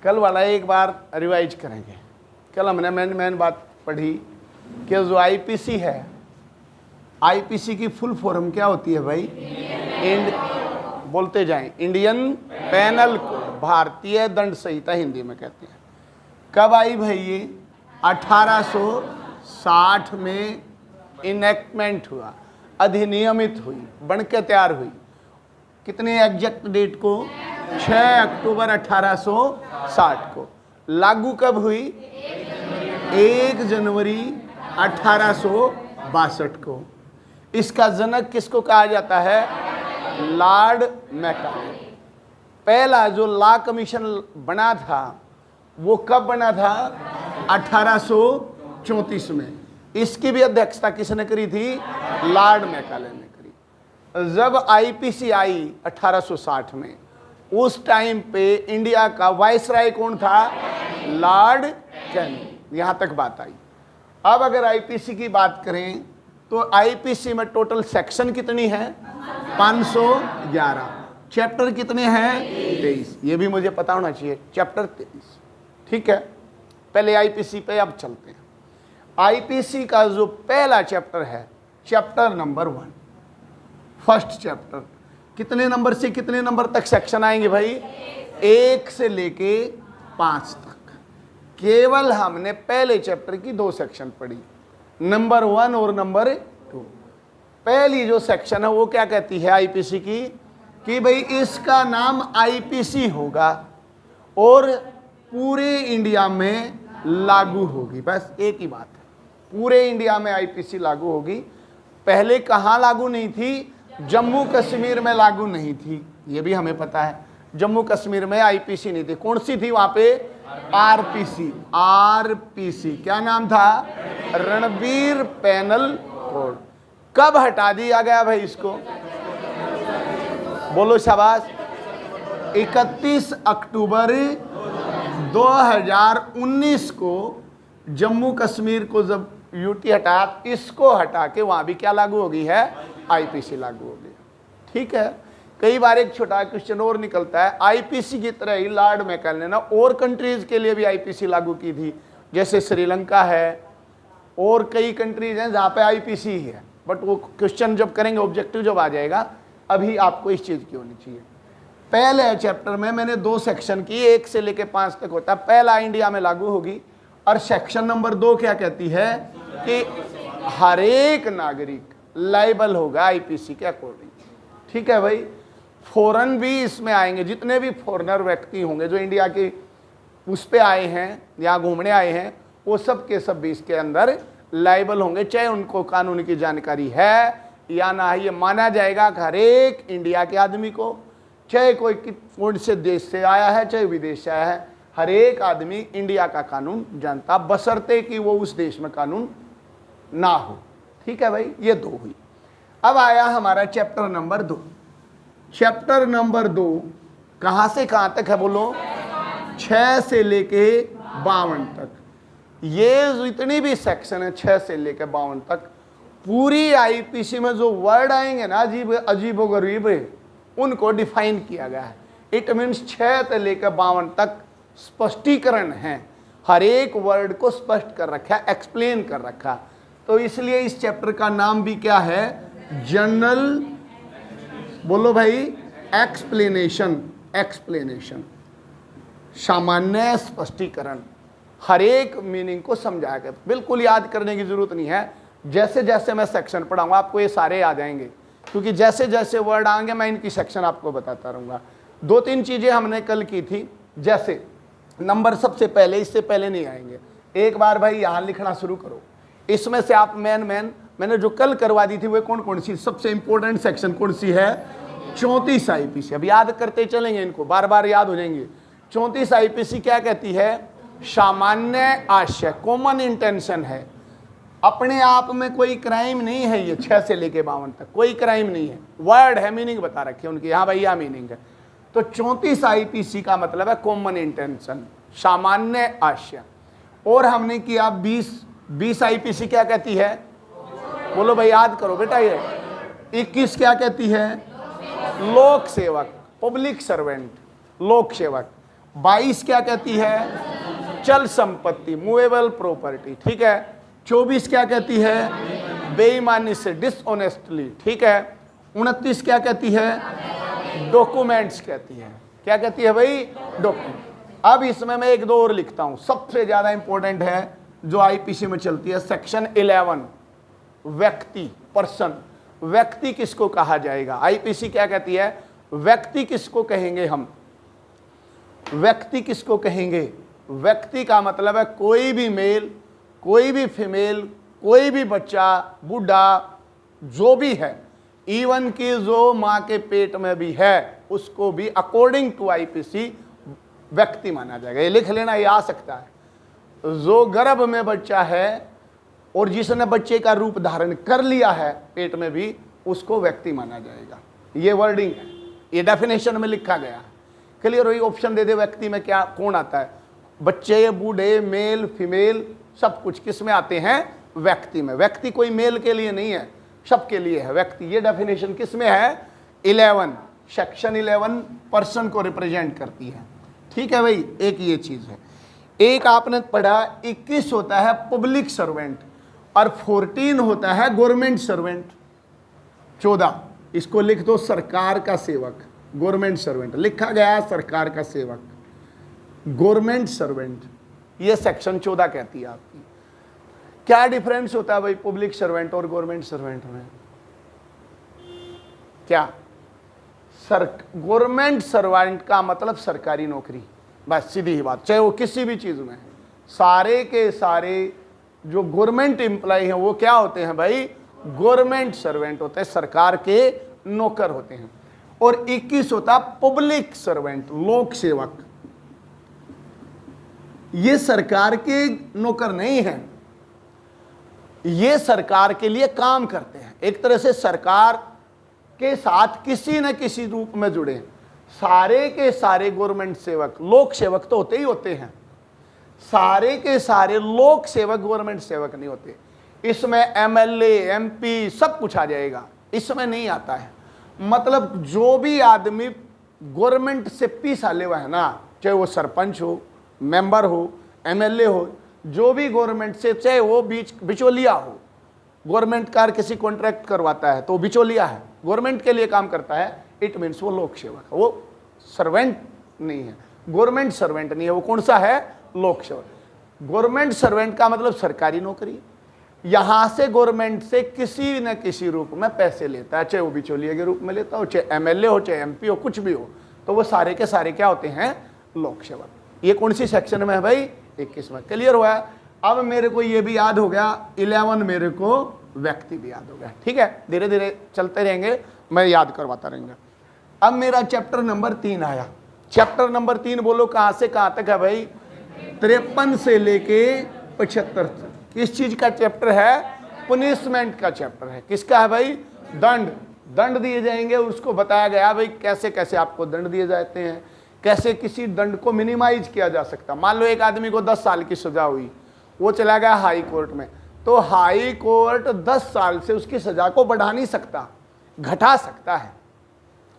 कल वाला एक बार रिवाइज करेंगे। कल हमने मेन बात पढ़ी कि जो आईपीसी है, आईपीसी की फुल फॉर्म क्या होती है भाई? बोलते जाएं, इंडियन पेनल कोड, भारतीय दंड संहिता हिंदी में कहते हैं। कब आई भाई ये? 1860 में इनेक्टमेंट हुआ, अधिनियमित हुई, बनके तैयार हुई। कितने एग्जैक्ट डेट को? 6 अक्टूबर 1860 को। लागू कब हुई? 1 जनवरी 1862 को। इसका जनक किसको कहा जाता है? Lord Macaulay. पहला जो लॉ कमीशन बना था वो कब बना था? 1834 में। इसकी भी अध्यक्षता किसने करी थी? लॉर्ड मैकाले ने करी। जब आईपीसी आई 1860 में, उस टाइम पे इंडिया का वाइसराय कौन था? Lord Canning. यहां तक बात आई। अब अगर आईपीसी की बात करें तो आईपीसी में टोटल सेक्शन कितनी है? 511। चैप्टर कितने हैं? 23। ये भी मुझे पता होना चाहिए, चैप्टर 23। ठीक है, पहले आईपीसी पे अब चलते हैं। आईपीसी का जो पहला चैप्टर है, चैप्टर नंबर 1, फर्स्ट चैप्टर। कितने नंबर से कितने नंबर तक सेक्शन आएंगे भाई? 1 से लेके 5 तक। केवल हमने पहले चैप्टर की 2 सेक्शन पढ़ी, नंबर 1 और नंबर 2। पहली जो सेक्शन है वो क्या कहती है आईपीसी की? कि भाई इसका नाम आईपीसी होगा और पूरे इंडिया में लागू होगी। बस एक ही बात है, पूरे इंडिया में आईपीसी लागू होगी। पहले कहाँ लागू नहीं थी? जम्मू कश्मीर में लागू नहीं थी, ये भी हमें पता है। जम्मू कश्मीर में आईपीसी नहीं थी। कौन सी थी वहां पे? आरपीसी। आरपीसी क्या नाम था? Ranbir penal code. कब हटा दिया गया भाई इसको? बोलो शाबाश। 31 अक्टूबर 2019 को जम्मू कश्मीर को जब यूटी हटा, इसको हटा के वहां भी क्या लागू हो गई है? आईपीसी लागू हो गई। ठीक है, कई बार एक छोटा क्वेश्चन और निकलता है, आईपीसी की तरह ही लॉर्ड मैकाले ने ना और कंट्रीज के लिए भी आईपीसी लागू की थी, जैसे श्रीलंका है और कई कंट्रीज हैं जहां पे आईपीसी ही है। बट वो क्वेश्चन जब करेंगे, ऑब्जेक्टिव जब आ जाएगा, अभी आपको इस चीज की होनी चाहिए। पहले चैप्टर में मैंने 2 सेक्शन की, 1 से लेके 5 तक होता है। पहला इंडिया में लागू होगी, और सेक्शन नंबर 2 क्या कहती है? कि हर एक नागरिक लायबल होगा आईपीसी के अकॉर्डिंग। ठीक है भाई, फॉरेन भी इसमें आएंगे, जितने भी फॉरेनर व्यक्ति होंगे जो इंडिया के उस पे आए हैं, यहाँ घूमने आए हैं, वो सब के सब भी इसके अंदर लायबल होंगे, चाहे उनको कानून की जानकारी है या ना है। ये माना जाएगा कि हर एक इंडिया के आदमी को, चाहे कोई कौन से देश से आया है, चाहे विदेश से आया है, हर एक आदमी इंडिया का कानून जानता, बशर्ते कि वो उस देश में कानून ना हो। ठीक है भाई, ये 2 हुई। अब आया हमारा चैप्टर नंबर 2। चैप्टर नंबर 2 कहां से कहां तक है? बोलो। 6 से लेके 52 तक। ये जितनी भी सेक्शन है 6 से लेके 52 तक, पूरी आईपीसी में जो वर्ड आएंगे ना अजीबो गरीब, उनको डिफाइन किया गया है। इट मीन्स 6 से लेकर 52 तक स्पष्टीकरण है, हर एक वर्ड को स्पष्ट कर रखा है, एक्सप्लेन कर रखा। तो इसलिए इस चैप्टर का नाम भी क्या है? जनरल, बोलो भाई, एक्सप्लेनेशन। एक्सप्लेनेशन, सामान्य स्पष्टीकरण, हर एक मीनिंग को समझाया गया। बिल्कुल याद करने की जरूरत नहीं है, जैसे जैसे मैं सेक्शन पढ़ाऊंगा आपको ये सारे आ जाएंगे, क्योंकि जैसे जैसे वर्ड आएंगे मैं इनकी सेक्शन आपको बताता रहूंगा। 2-3 चीजें हमने कल की थी, जैसे नंबर सबसे पहले, इससे पहले नहीं आएंगे। एक बार भाई यहां लिखना शुरू करो, इसमें से आप मैंने जो कल करवा दी थी वो कौन सी सबसे इंपॉर्टेंट सेक्शन कौन सी है? 34 आईपीसी। अब याद करते चलेंगे, इनको बार बार याद हो जाएंगे। 34 आईपीसी क्या कहती है? सामान्य आशय, कॉमन इंटेंशन है। अपने आप में कोई क्राइम नहीं है ये। 6 से लेके 52 तक कोई क्राइम नहीं है, वर्ड है, मीनिंग बता रखे उनकी, हाँ भाई यह मीनिंग है। तो 34 आईपीसी का मतलब है कॉमन इंटेंशन, सामान्य आशय। और हमने किया 20 आईपीसी क्या कहती है? बोलो भाई, याद करो बेटा। ये 21 क्या कहती है? लोक सेवक, पब्लिक सर्वेंट, लोक सेवक। 22 क्या कहती है? चल संपत्ति, मूवेबल प्रॉपर्टी, ठीक है। 24 क्या कहती है? बेईमानी से, डिसऑनेस्टली, ठीक है। 29 क्या कहती है? डॉक्यूमेंट्स कहती है। क्या कहती है भाई? डॉक्यूमेंट। अब इसमें मैं एक दो और लिखता हूं, सबसे ज्यादा इंपॉर्टेंट है जो आईपीसी में चलती है, सेक्शन 11, व्यक्ति, पर्सन। व्यक्ति किसको कहा जाएगा? आईपीसी क्या कहती है? व्यक्ति किसको कहेंगे हम? व्यक्ति किसको कहेंगे? व्यक्ति का मतलब है कोई भी मेल, कोई भी फीमेल, कोई भी बच्चा, बूढ़ा, जो भी है, इवन कि जो मां के पेट में भी है, उसको भी अकॉर्डिंग टू आईपीसी व्यक्ति माना जाएगा। ये लिख लेना, ये आ सकता है। जो गर्भ में बच्चा है और जिसने बच्चे का रूप धारण कर लिया है पेट में भी, उसको व्यक्ति माना जाएगा। ये वर्डिंग है, ये डेफिनेशन में लिखा गया है। क्लियर? वही ऑप्शन दे दे, व्यक्ति में क्या कौन आता है? बच्चे, बूढ़े, मेल, फीमेल, सब कुछ किस में आते हैं? व्यक्ति में। व्यक्ति कोई मेल के लिए नहीं है, सबके लिए है व्यक्ति। ये डेफिनेशन किस में है? 11, सेक्शन 11 पर्सन को रिप्रेजेंट करती है। ठीक है भाई, एक ये चीज है। एक आपने पढ़ा 21 होता है पब्लिक सर्वेंट और 14 होता है गवर्नमेंट सर्वेंट। 14 इसको लिख दो, सरकार का सेवक, गवर्नमेंट सर्वेंट लिखा गया, सरकार का सेवक, गवर्नमेंट सर्वेंट। ये सेक्शन 14 कहती है आपकी। क्या डिफरेंस होता है भाई पब्लिक सर्वेंट और गवर्नमेंट सर्वेंट में? क्या? गवर्नमेंट सर्वेंट का मतलब सरकारी नौकरी, बस सीधी ही बात, चाहे वो किसी भी चीज में है। सारे के सारे जो गवर्नमेंट एम्प्लॉय हैं वो क्या होते हैं भाई? गवर्नमेंट सर्वेंट होते हैं, सरकार के नौकर होते हैं। और 21 होता पब्लिक सर्वेंट, लोक सेवक। ये सरकार के नौकर नहीं है, ये सरकार के लिए काम करते हैं, एक तरह से सरकार के साथ किसी न किसी रूप में जुड़े। सारे के सारे गवर्नमेंट सेवक, लोक सेवक तो होते ही होते हैं, सारे के सारे लोक सेवक गवर्नमेंट सेवक नहीं होते। इसमें एमएलए, एमपी सब कुछ आ जाएगा, इसमें नहीं आता है। मतलब जो भी आदमी गवर्नमेंट से पैसा ले हुआ है ना, चाहे वो सरपंच हो, मेंबर हो, एमएलए हो, जो भी गवर्नमेंट से, चाहे वो बिचौलिया हो, गवर्नमेंट कार किसी कॉन्ट्रैक्ट करवाता है तो बिचौलिया है, गवर्नमेंट के लिए काम करता है, इट मीन्स वो लोक सेवक है, वो सर्वेंट नहीं है, गवर्नमेंट सर्वेंट नहीं है। वो कौन सा है? लोक सेवक। गवर्नमेंट सर्वेंट का मतलब सरकारी नौकरी, यहां से गवर्नमेंट से किसी न किसी रूप में पैसे लेता है, चाहे वो बिचौलिया के रूप में लेता हो, चाहे एमएलए हो, चाहे एमपी हो, कुछ भी हो, तो वो सारे के सारे क्या होते हैं? लोक सेवक। ये कौन सी सेक्शन में है भाई? 21 में। क्लियर हुआ? अब मेरे को ये भी याद हो गया, 11 मेरे को व्यक्ति भी याद हो गया। ठीक है, धीरे धीरे चलते रहेंगे, मैं याद करवाता रहेंगे। अब मेरा चैप्टर नंबर 3 आया। चैप्टर नंबर 3 बोलो कहां से कहां तक है भाई? 53 से लेके 75 तक। किस चीज का चैप्टर है? पनिशमेंट का चैप्टर है। किसका है भाई? दंड। दंड दिए जाएंगे, उसको बताया गया भाई कैसे कैसे आपको दंड दिए जाते हैं, कैसे किसी दंड को मिनिमाइज किया जा सकता। मान लो एक आदमी को 10 साल की सजा हुई, वो चला गया हाई कोर्ट में, तो हाई कोर्ट 10 साल से उसकी सजा को बढ़ा नहीं सकता, घटा सकता है,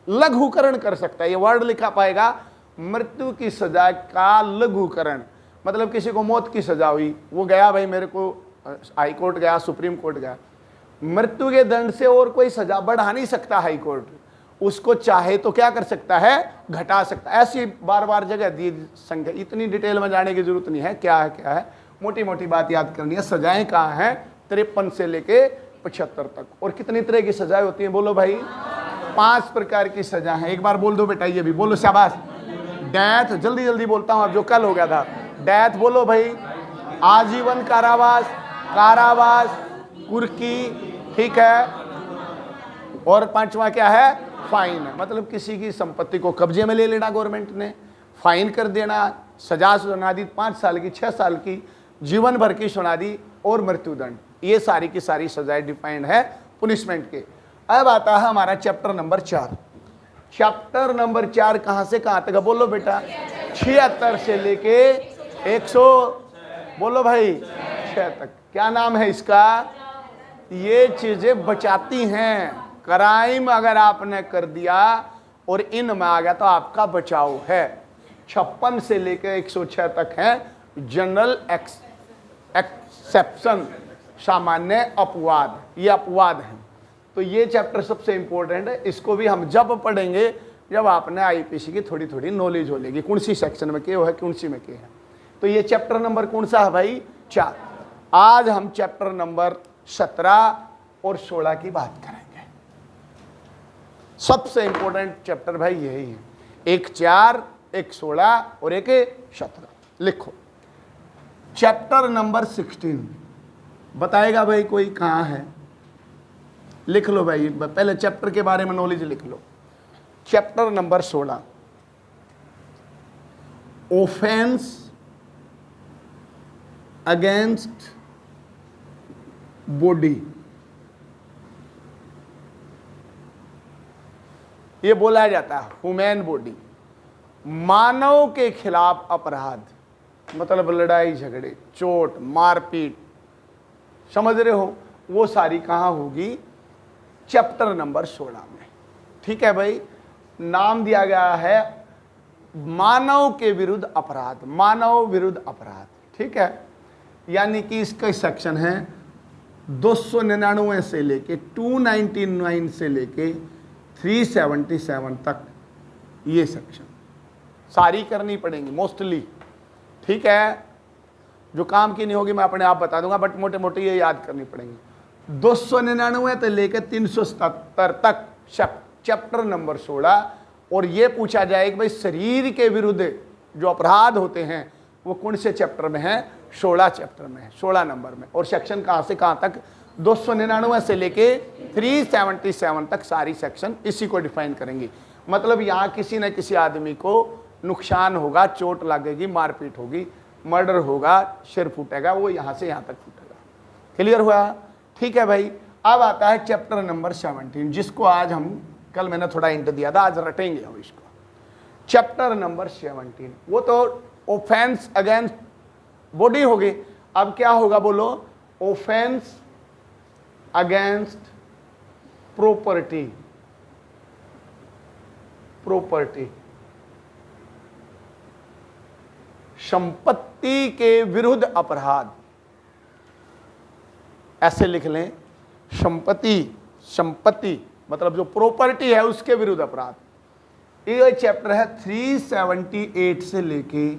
लघुकरण कर सकता है। ये वर्ड लिखा पाएगा, मृत्यु की सजा का लघुकरण। मतलब किसी को मौत की सजा हुई, वो गया भाई, मेरे को हाई कोर्ट गया, सुप्रीम कोर्ट गया, मृत्यु के दंड से और कोई सजा बढ़ा नहीं सकता हाई कोर्ट, उसको चाहे तो क्या कर सकता है? घटा सकता है। ऐसी बार बार जगह दी संख्या, इतनी डिटेल में जाने की जरूरत नहीं है, क्या है, मोटी मोटी बात याद करनी है। सजाएं कहाँ हैं? 53 से लेके 75 तक। और कितनी तरह की सजाएं होती हैं बोलो भाई? 5 प्रकार की सजा है। एक बार बोल दो बेटा, ये भी बोलो, शाबाश। डेथ, जल्दी जल्दी बोलता हूं, अब जो कल हो गया था। डेथ बोलो भाई, आजीवन कारावास, कारावास, कुर्की, ठीक है। और 5वां क्या है? फाइन है। मतलब किसी की संपत्ति को कब्जे में ले लेना, गवर्नमेंट ने फाइन कर देना, सजा सुना दी 5 साल की, 6 साल की, जीवन भर की सुना दी, और मृत्युदंड। ये सारी की सारी सजाएं डिफाइंड है पनिशमेंट के। अब आता है हमारा चैप्टर नंबर 4। चैप्टर नंबर 4 कहां से कहां तक? बोलो बेटा, 76 से लेके 100, बोलो भाई 6 तक। क्या नाम है इसका? ये चीजें बचाती हैं। क्राइम अगर आपने कर दिया और इन में आ गया तो आपका बचाव है। 56 से लेकर 106 तक है जनरल एक्सेप्शन, सामान्य अपवाद, ये अपवाद हैं। तो ये चैप्टर सबसे इंपॉर्टेंट है, इसको भी हम जब पढ़ेंगे जब आपने आईपीसी की थोड़ी थोड़ी नॉलेज हो लेगी, कौन सी सेक्शन में क्या है, कौन सी में क्या है। तो ये चैप्टर नंबर कौन सा है भाई? 4। आज हम चैप्टर नंबर 17 और 16 की बात करेंगे। सबसे इंपॉर्टेंट चैप्टर भाई यही है, एक 4, एक 16 और एक 17। लिखो चैप्टर नंबर 16 बताएगा भाई कोई कहाँ है? लिख लो भाई, पहले चैप्टर के बारे में नॉलेज लिख लो। Chapter number 16 offence against body. ये बोला जाता है ह्यूमन बॉडी, मानव के खिलाफ अपराध, मतलब लड़ाई झगड़े, चोट मारपीट, समझ रहे हो, वो सारी कहाँ होगी? चैप्टर नंबर 16 में। ठीक है भाई, नाम दिया गया है मानव के विरुद्ध अपराध, मानव विरुद्ध अपराध। ठीक है, यानी कि इसका सेक्शन है 299 से लेके 299 से लेके 377 तक, ये सेक्शन सारी करनी पड़ेंगी मोस्टली। ठीक है, जो काम की नहीं होगी मैं अपने आप बता दूंगा, बट मोटे मोटे ये याद करनी पड़ेंगी। 299 से लेकर 377 तक चैप्टर नंबर 16। और ये पूछा जाए कि भाई शरीर के विरुद्ध जो अपराध होते हैं वो कौन से चैप्टर में है? 16 चैप्टर में है, 16 नंबर में। और सेक्शन कहाँ से कहाँ तक? 299 से लेके 377 तक सारी सेक्शन इसी को डिफाइन करेंगी। मतलब यहाँ किसी न किसी आदमी को नुकसान होगा, चोट लगेगी, मारपीट होगी, मर्डर होगा, सिर फूटेगा, वो यहाँ से यहाँ तक फूटेगा। क्लियर हुआ? ठीक है भाई, अब आता है चैप्टर नंबर 17, जिसको आज हम, कल मैंने थोड़ा हिंट दिया था, आज रटेंगे हम इसको। चैप्टर नंबर 17 वो तो ऑफेंस अगेंस्ट बॉडी होगी। अब क्या होगा बोलो? ऑफेंस अगेंस्ट प्रॉपर्टी, प्रॉपर्टी, संपत्ति के विरुद्ध अपराध, ऐसे लिख लें। संपत्ति, संपत्ति मतलब जो प्रॉपर्टी है उसके विरुद्ध अपराध। ये चैप्टर है 378 से लेके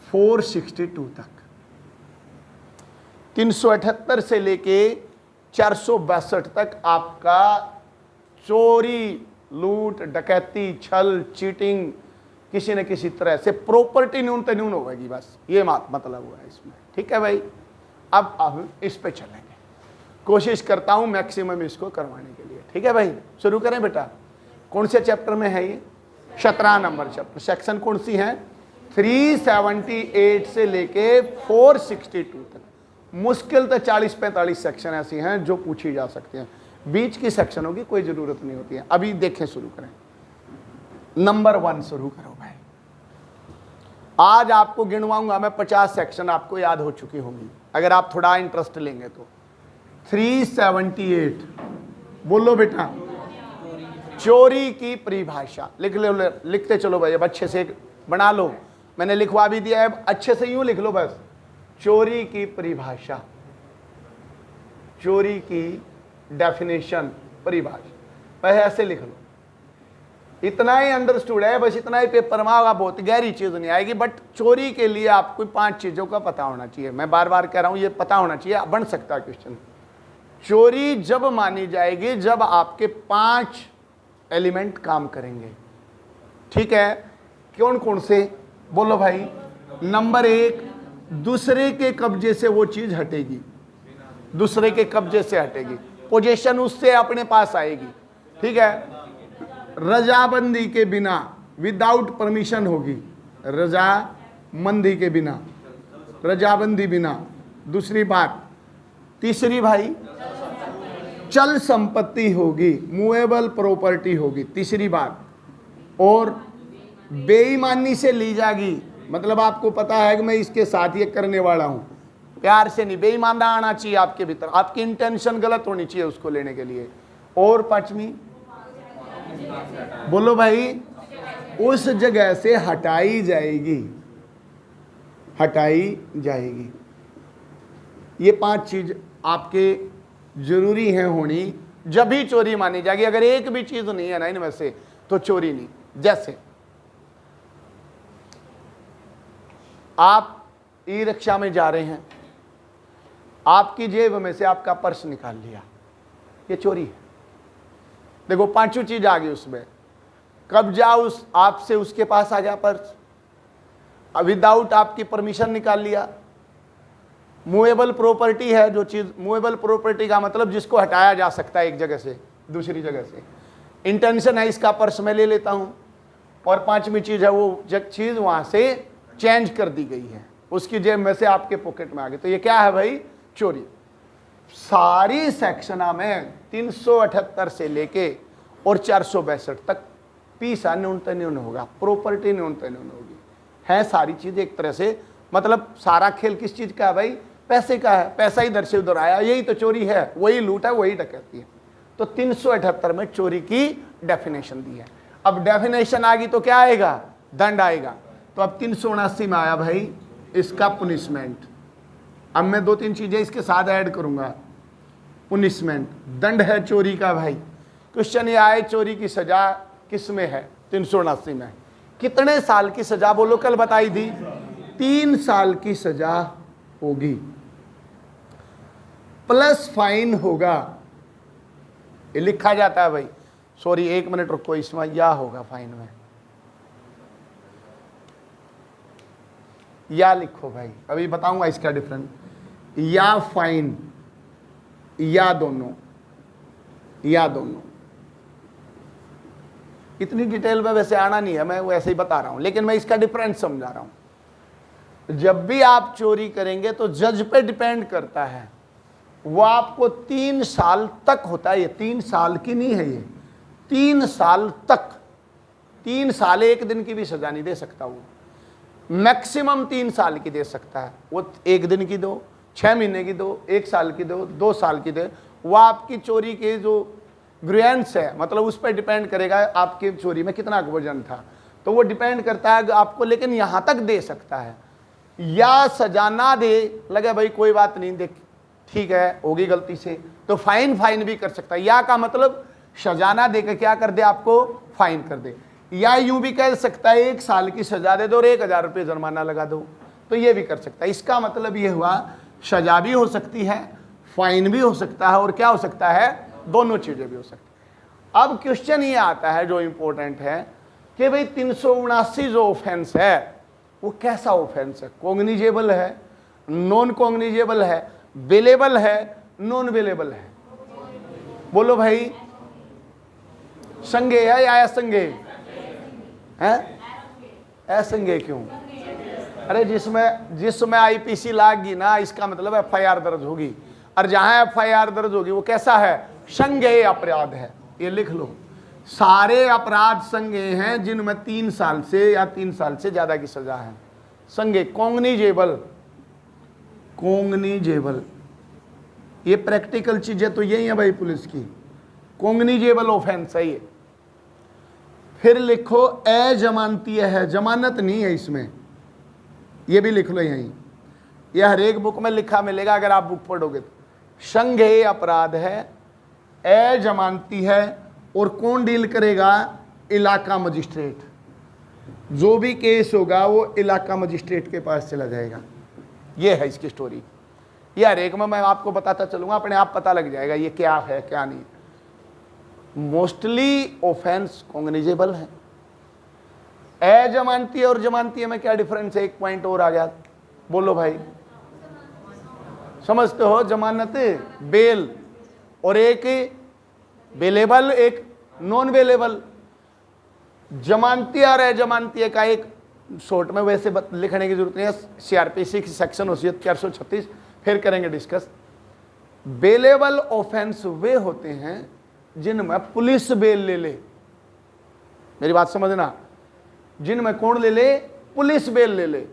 462 तक, 378 से लेके 462 तक आपका चोरी, लूट, डकैती, छल, चीटिंग, किसी न किसी तरह से प्रॉपर्टी न्यूनतम न्यून होगी, बस ये मतलब हुआ है इसमें। ठीक है भाई, अब हम इस पे चलेंगे, कोशिश करता हूं मैक्सिमम इसको करवाने के लिए। ठीक है भाई, शुरू करें बेटा। कौन से चैप्टर में है ये? 17 नंबर चैप्टर। सेक्शन कौन सी है? 378 से लेके 462 तक। मुश्किल तो 40-45 सेक्शन ऐसी हैं जो पूछी जा सकती हैं, बीच की सेक्शन होगी कोई जरूरत नहीं होती है। अभी देखें, शुरू करें। नंबर 1 शुरू करो भाई। आज आपको गिनवाऊंगा मैं 50 सेक्शन, आपको याद हो चुकी होंगी अगर आप थोड़ा इंटरेस्ट लेंगे तो। 378 बोलो बेटा। चोरी की परिभाषा लिख लो, लिखते चलो भाई, अब अच्छे से बना लो, मैंने लिखवा भी दिया है, अच्छे से यूं लिख लो बस। चोरी की परिभाषा, चोरी की डेफिनेशन, परिभाषा, पहले ऐसे लिख लो। इतना ही अंडरस्टूड है, बस इतना ही पेपर में होगा, बहुत गहरी चीज नहीं आएगी। बट चोरी के लिए आपको 5 चीजों का पता होना चाहिए। मैं बार बार कह रहा हूं, ये पता होना चाहिए, बन सकता है क्वेश्चन। चोरी जब मानी जाएगी जब आपके 5 एलिमेंट काम करेंगे। ठीक है, कौन कौन से बोलो भाई? नंबर 1, दूसरे के कब्जे से वो चीज हटेगी, दूसरे के कब्जे से हटेगी, पोजीशन उससे अपने पास आएगी। ठीक है, रजामंदी के बिना, विदाउट परमिशन होगी, रजामंदी के बिना, रजामंदी बिना। दूसरी बात, तीसरी भाई, चल संपत्ति होगी, मूवेबल प्रॉपर्टी होगी, तीसरी बात। और बेईमानी से ली जाएगी, मतलब आपको पता है कि मैं इसके साथ ये करने वाला हूं, प्यार से नहीं, बेईमानदार आना चाहिए आपके भीतर, आपकी इंटेंशन गलत होनी चाहिए उसको लेने के लिए। और 5वीं बोलो भाई, उस जगह से हटाई जाएगी, हटाई जाएगी। ये 5 चीज आपके जरूरी है होनी, जब भी चोरी मानी जाएगी। अगर एक भी चीज नहीं है ना इनमें से तो चोरी नहीं। जैसे आप ई रिक्शा में जा रहे हैं, आपकी जेब में से आपका पर्स निकाल लिया, ये चोरी है। देखो 5 चीज आ गई उसमें। कब्जा उस आपसे उसके पास आ गया पर्स, विदाउट आपकी परमिशन निकाल लिया। मूवेबल प्रॉपर्टी है जो चीज, मूवेबल प्रॉपर्टी का मतलब जिसको हटाया जा सकता है एक जगह से दूसरी जगह से। इंटेंशन है इसका पर्स मैं ले लेता हूं। और 5वीं चीज है वो चीज वहां से चेंज कर दी गई है, उसकी जेब में से आपके पॉकेट में आ गई, तो ये क्या है भाई? चोरी। सारी सेक्शना में 378 से लेके और 462 तक पीसा न्यूनतम होगा, प्रॉपर्टी न्यूनतम होगी। है सारी चीज एक तरह से, मतलब सारा खेल किस चीज का है भाई? पैसे का है। पैसा इधर से उधर आया, यही तो चोरी है, वही लूट है, वही डकैती है। तो 378 में चोरी की डेफिनेशन दी है। अब डेफिनेशन आ गई तो क्या आएगा? दंड आएगा। तो अब 379 में आया भाई इसका पुनिशमेंट। अब मैं 2-3 चीजें इसके साथ ऐड करूंगा। पुनिशमेंट, दंड है चोरी का भाई। क्वेश्चन ये आए चोरी की सजा किस में है? 379 में। कितने साल की सजा बोलो? कल बताई थी 3 साल की सजा होगी, प्लस फाइन होगा। ये लिखा जाता है भाई, सॉरी 1 मिनट रुको, इसमें या होगा फाइन में, या लिखो भाई, अभी बताऊंगा इसका डिफरेंस। या फाइन या दोनों, या दोनों। इतनी डिटेल में वैसे आना नहीं है, मैं वैसे ही बता रहा हूं, लेकिन मैं इसका डिफरेंस समझा रहा हूं। जब भी आप चोरी करेंगे तो जज पे डिपेंड करता है, वो आपको 3 साल तक होता है। ये 3 साल की नहीं है, ये 3 साल तक। 3 साल 1 दिन की भी सजा नहीं दे सकता वो, मैक्सिमम 3 साल की दे सकता है। वो 1 दिन की दो, 6 महीने की दो, 1 साल की दो, 2 साल की दे, वो आपकी चोरी के जो ग्रेवियंस है, मतलब उस पर डिपेंड करेगा आपकी चोरी में कितना वजन था, तो वो डिपेंड करता है आपको, लेकिन यहां तक दे सकता है। या सजा ना दे, लगे भाई कोई बात नहीं, देख ठीक है होगी गलती से, तो फाइन भी कर सकता है। या का मतलब सजा ना दे के क्या कर दे? आपको फाइन कर दे। या यूं भी कह सकता है 1 साल की सजा दे दो और 1000 रुपये जुर्माना लगा दो, तो ये भी कर सकता है। इसका मतलब ये हुआ सजा भी हो सकती है, फाइन भी हो सकता है, और क्या हो सकता है? दोनों चीजें भी हो सकती है। अब क्वेश्चन ये आता है जो इंपॉर्टेंट है कि भाई 379 जो ऑफेंस है वो कैसा ऑफेंस है? कॉग्निजेबल है, नॉन कॉग्निजेबल है, वेलेबल है, नॉन वेलेबल है? बोलो भाई, संज्ञेय है या असंज्ञेय है? असंज्ञेय क्यों? अरे जिसमें आईपीसी लागी ना, इसका मतलब एफआईआर दर्ज होगी, और जहां एफआईआर दर्ज होगी वो कैसा है? संज्ञेय अपराध है। ये लिख लो, सारे अपराध संज्ञेय हैं जिनमें 3 साल से या 3 साल से ज्यादा की सजा है। संज्ञेय, कॉग्निजेबल, कॉग्निजेबल, ये प्रैक्टिकल चीजें तो यही है भाई पुलिस की। कॉग्निजेबल ऑफेंस है ये। फिर लिखो अजमानतीय है, जमानत नहीं है इसमें, ये भी लिख लो यहीं, यह हर एक बुक में लिखा मिलेगा अगर आप बुक पढ़ोगे तो। संज्ञेय अपराध है, अजमानती है, और कौन डील करेगा? इलाका मजिस्ट्रेट। जो भी केस होगा वो इलाका मजिस्ट्रेट के पास चला जाएगा। ये है इसकी स्टोरी। ये हर एक में मैं आपको बताता चलूंगा, अपने आप पता लग जाएगा ये क्या है क्या नहीं। मोस्टली ऑफेंस कॉग्निजेबल है। अजमानती और जमानती में क्या डिफरेंस है? 1 पॉइंट और आ गया, बोलो भाई, समझते हो? जमानत बेल, और एक बेलेबल, एक नॉन बेलेबल। जमानती और अजमानती का एक शॉर्ट में वैसे लिखने की जरूरत नहीं है, सीआरपीसी की सेक्शन होती है 436, फिर करेंगे डिस्कस। बेलेबल ऑफेंस वे होते हैं जिनमें पुलिस बेल ले ले, मेरी बात समझना, जिनमें कौन ले ले? पुलिस बेल ले ले।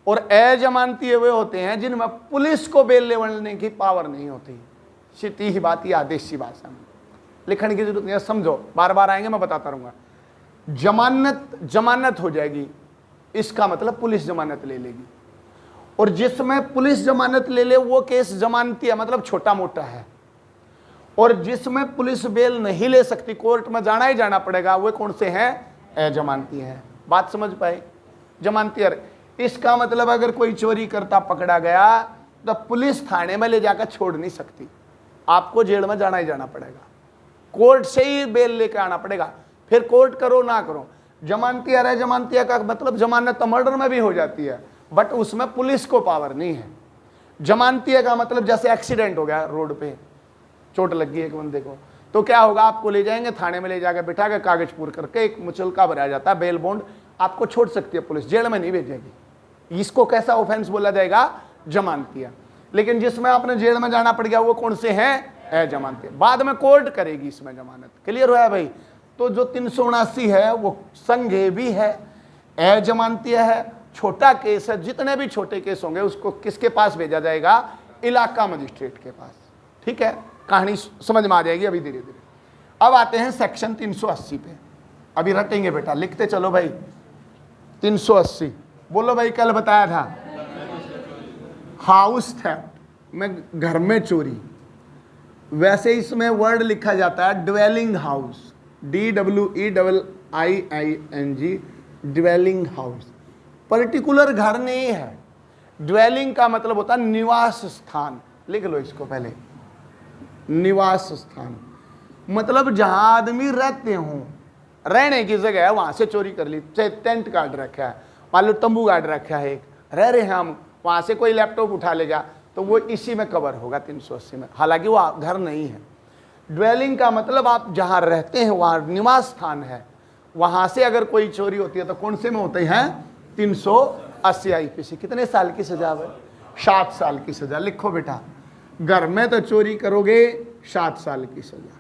और अजमानती वे होते हैं जिनमें पुलिस को बेल लेने की पावर नहीं होती। सीधी ही बात, ये आदेश सी भाषा में लिखने की जरूरत नहीं है, समझो, बार बार आएंगे मैं बताता रहूंगा। जमानत हो जाएगी, इसका मतलब पुलिस जमानत ले लेगी। और जिसमें पुलिस जमानत ले ले वो केस जमानती है, मतलब छोटा मोटा है। और जिसमें पुलिस बेल नहीं ले सकती, कोर्ट में जाना ही जाना पड़ेगा, वो कौन से हैं? अजमानती हैं। बात समझ पाए? जमानती है। इसका मतलब अगर कोई चोरी करता पकड़ा गया तो पुलिस थाने में ले जाकर छोड़ नहीं सकती, आपको जेल में जाना ही जाना पड़ेगा, कोर्ट से ही बेल लेकर आना पड़ेगा। फिर कोर्ट करो ना करो, जमानतिया रहे, जमानतिया का मतलब जमानत तो मर्डर में भी हो जाती है, बट उसमें पुलिस को पावर नहीं है। जमानतिया का मतलब जैसे एक्सीडेंट हो गया, रोड पे चोट लग गई एक बंदे को, तो क्या होगा? आपको ले जाएंगे थाने में, ले जाकर बिठा के कागज पूर करके एक मुचलका भराया जाता है, बेल बॉन्ड, आपको छोड़ सकती है पुलिस, जेल में नहीं भेजेगी। इसको कैसा ऑफेंस बोला जाएगा? जमानतिया। लेकिन जिसमें आपने जेल में जाना पड़ गया वो कौन से हैं? अजमानती। बाद में कोर्ट करेगी इसमें जमानत। क्लियर हुआ भाई? तो जो 379 है वो संज्ञेय भी है, अजमानती है, छोटा केस है। जितने भी छोटे केस होंगे उसको किसके पास भेजा जाएगा? इलाका मजिस्ट्रेट के पास। ठीक है, कहानी समझ में आ जाएगी अभी धीरे धीरे। अब आते हैं सेक्शन 380 पे, अभी रटेंगे बेटा, लिखते चलो भाई। 380 बोलो भाई, कल बताया था हाउस थेफ्ट में, घर में चोरी। वैसे इसमें वर्ड लिखा जाता है dwelling house, DWELLING, dwelling house. Particular घर नहीं है, ड्वेलिंग का मतलब होता है निवास स्थान। लिख लो इसको पहले, निवास स्थान मतलब जहां आदमी रहते हों, रहने की जगह है, वहां से चोरी कर ली। चाहे टेंट गाड़ रखा है, मान लो तंबू गाड़ रखा है, एक रह रहे हैं हम, वहां से कोई लैपटॉप उठा ले जा तो वो इसी में कवर होगा 380 में, हालांकि वो घर नहीं है। ड्वेलिंग का मतलब आप जहां रहते हैं, वहां निवास स्थान है, वहां से अगर कोई चोरी होती है तो कौन से में होते हैं? 380 IPC। कितने साल की सजा है? 7 साल की सजा। लिखो बेटा, घर में तो चोरी करोगे 7 साल की सजा।